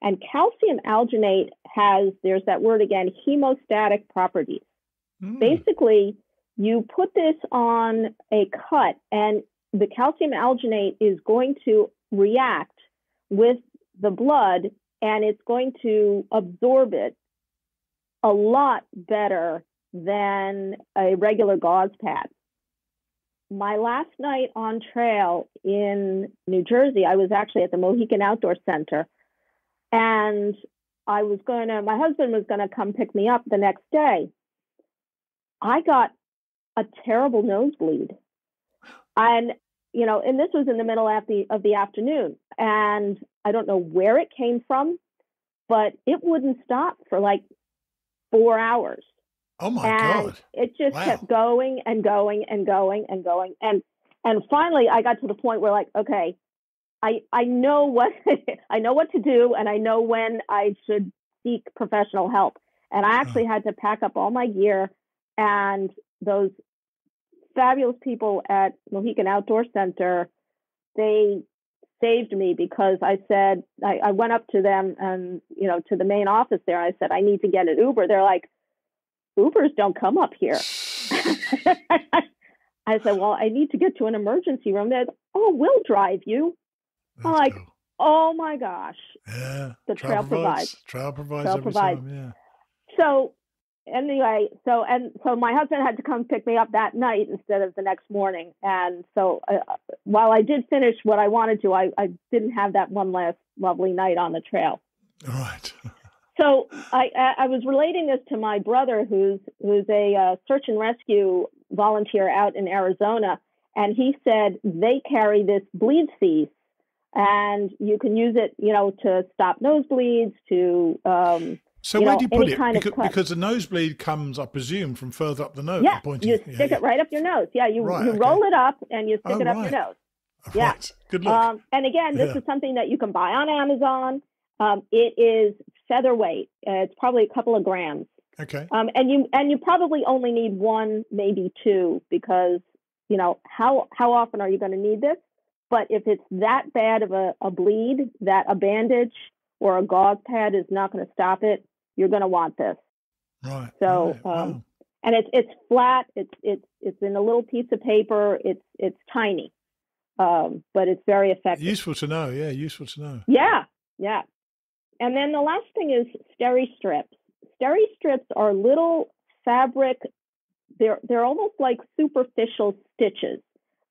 And calcium alginate has, there's that word again, hemostatic properties. Basically, you put this on a cut and the calcium alginate is going to react with the blood and it's going to absorb it a lot better than a regular gauze pad. My last night on trail in New Jersey, I was actually at the Mohican Outdoor Center, and my husband was going to come pick me up the next day. I got a terrible nosebleed. And, and this was in the middle of the afternoon, and I don't know where it came from, but it wouldn't stop for like 4 hours. Oh my God. It just kept going and going and going and going. And finally I got to the point where like, okay, I know what I know what to do and I know when I should seek professional help. And I actually had to pack up all my gear, and those fabulous people at Mohican Outdoor Center, they saved me because I said, I went up to them and, to the main office there. I said, I need to get an Uber. They're like, Ubers don't come up here. I said, well, I need to get to an emergency room. They're like, oh, we'll drive you. I'm like, oh my gosh. Yeah. The trail provides. Trail provides every time, yeah. So anyway, so my husband had to come pick me up that night instead of the next morning. And so while I did finish what I wanted to, I didn't have that one last lovely night on the trail. All right. So I was relating this to my brother, who's a search and rescue volunteer out in Arizona, and he said they carry this bleed cease, and you can use it, to stop nosebleeds, to so where do you put it? Because the nosebleed comes, I presume, from further up the nose. Yeah, you stick it right up your nose. Yeah, you roll it up and you stick it up your nose. Yeah. Right. Good luck. And again, this is something that you can buy on Amazon. It is featherweight. It's probably a couple of grams. Okay. And you probably only need one, maybe two, because how often are you going to need this? But if it's that bad of a bleed that a bandage or a gauze pad is not going to stop it, you're going to want this. Right. So, Wow. And it's flat. It's in a little piece of paper. It's tiny, but it's very effective. Useful to know. Yeah, useful to know. Yeah. And then the last thing is steri strips. Steri strips are little fabric. They're almost like superficial stitches.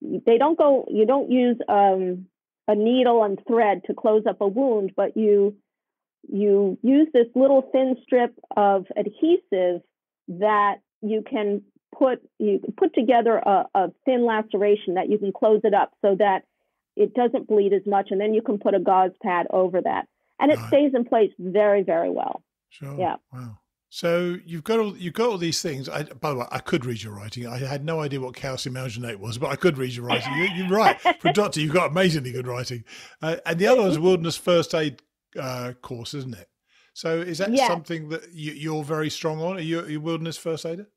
They don't go. You don't use a needle and thread to close up a wound, but you use this little thin strip of adhesive that you can put together a thin laceration that you can close it up so that it doesn't bleed as much, and then you can put a gauze pad over that, and it stays in place very, very well. Sure. Yeah. Wow. So you've got all these things. By the way, I could read your writing. I had no idea what calcium alginate was, but I could read your writing. You're right. For a doctor, you've got amazingly good writing. And the other one's wilderness first aid course, isn't it? So is that something that you're very strong on? Are you a wilderness first aider?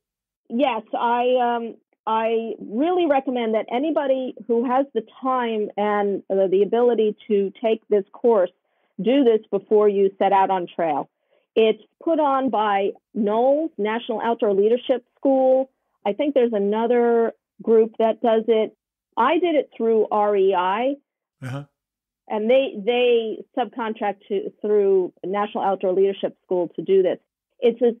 Yes, I really recommend that anybody who has the time and the ability to take this course do this before you set out on trail. It's put on by NOLS, National Outdoor Leadership School. I think there's another group that does it. I did it through REI, and they subcontract through National Outdoor Leadership School to do this. It's a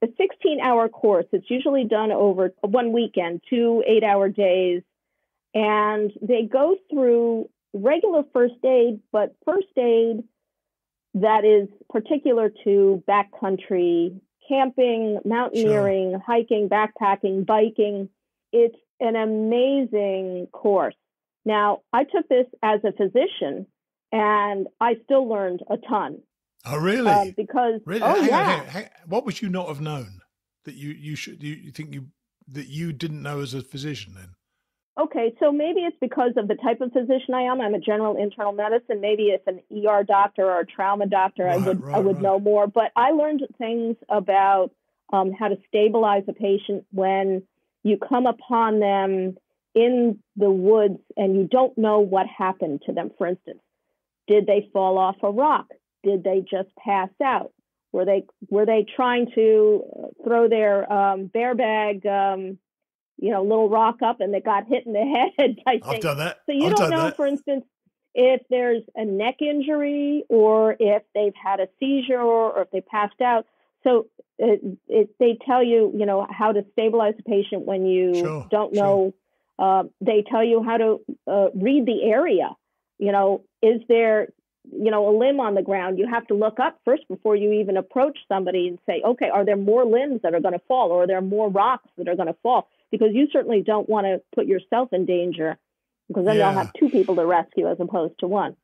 16-hour course. It's usually done over one weekend, 2 8-hour days, and they go through regular first aid, but first aid that is particular to backcountry camping, mountaineering, hiking, backpacking, biking. It's an amazing course. Now, I took this as a physician, and I still learned a ton. Oh, really? Because hang on. What would you not have known that you think that you didn't know as a physician then? Okay, so maybe it's because of the type of physician I am. I'm a general internal medicine. Maybe if an ER doctor or a trauma doctor, I would know more. But I learned things about how to stabilize a patient when you come upon them in the woods and you don't know what happened to them. For instance, did they fall off a rock? Did they just pass out? Were they trying to throw their bear bag? Little rock up and they got hit in the head. I've done that. So you don't know, for instance, if there's a neck injury or if they've had a seizure or if they passed out. So they tell you, how to stabilize a patient when you don't know. They tell you how to read the area. Is there, a limb on the ground? You have to look up first before you even approach somebody and say, okay, are there more limbs that are going to fall, or are there more rocks that are going to fall? Because you certainly don't want to put yourself in danger, because then you'll have two people to rescue as opposed to one.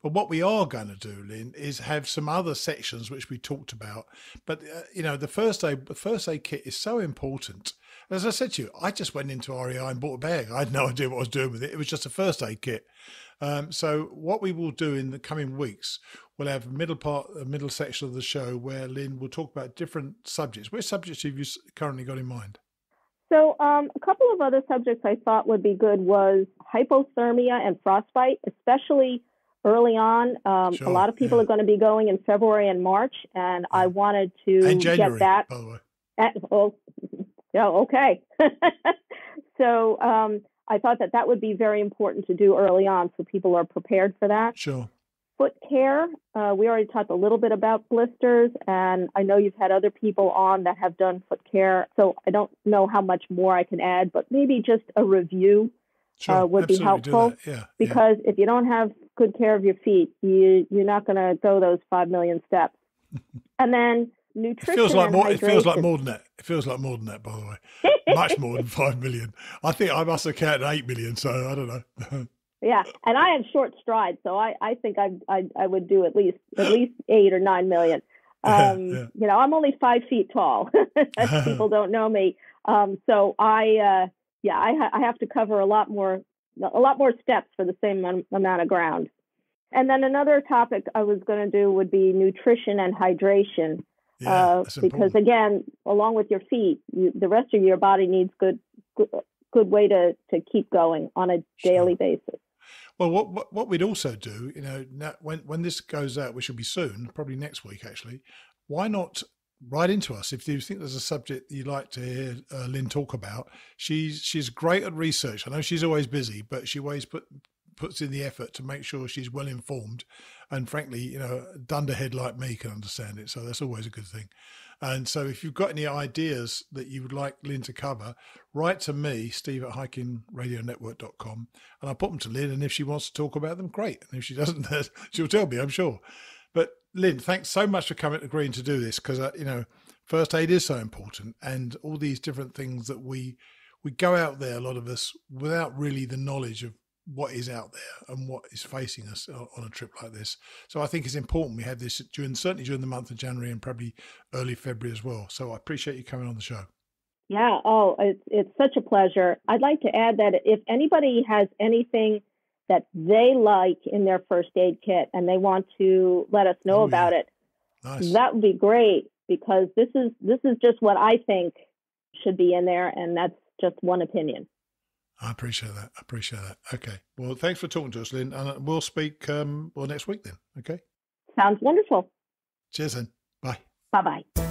But what we are going to do, Lynn, is have some other sections which we talked about. But, the first aid kit is so important. As I said to you, I just went into REI and bought a bag. I had no idea what I was doing with it. It was just a first aid kit. So what we will do in the coming weeks, we'll have a middle section of the show where Lynn will talk about different subjects. Which subjects have you currently got in mind? So a couple of other subjects I thought would be good was hypothermia and frostbite, especially early on. A lot of people are going to be going in February and March, and I wanted to January, get that. By the way. Okay. So I thought that would be very important to do early on so people are prepared for that. Sure. Foot care. We already talked a little bit about blisters, and I know you've had other people on that have done foot care, so I don't know how much more I can add, but maybe just a review would be helpful. Because if you don't have good care of your feet, you're not going to go those 5 million steps. And then nutrition. It feels like more than that. It feels like more than that, by the way. Much more than 5 million. I think I must have counted 8 million. So I don't know. Yeah, and I have short strides, so I think I would do at least 8 or 9 million. You know, I'm only 5 feet tall. People don't know me, so I have to cover a lot more steps for the same amount of ground. And then another topic I was going to do would be nutrition and hydration, because again, along with your feet, the rest of your body needs good way to keep going on a daily basis. Well, what we'd also do, you know, when this goes out, which will be soon, probably next week actually, why not write into us if you think there's a subject you'd like to hear Lynn talk about. She's great at research. I know she's always busy, but she always puts in the effort to make sure she's well informed. And frankly, you know, a dunderhead like me can understand it. So that's always a good thing. And so if you've got any ideas that you would like Lynn to cover, write to me, steve@hikingradionetwork.com, and I'll put them to Lynn. And if she wants to talk about them, great. And if she doesn't, she'll tell me, I'm sure. But Lynn, thanks so much for agreeing to do this, because, you know, first aid is so important, and all these different things that we go out there, a lot of us, without really the knowledge of what is out there and what is facing us on a trip like this. So I think it's important we have this certainly during the month of January and probably early February as well. So I appreciate you coming on the show. Yeah. Oh, it's such a pleasure. I'd like to add that if anybody has anything that they like in their first aid kit and they want to let us know about it, nice. That would be great, because this is just what I think should be in there, and that's just one opinion. I appreciate that. Okay. Well, thanks for talking to us, Lynn. And we'll speak next week then. Okay. Sounds wonderful. Cheers then. Bye. Bye-bye.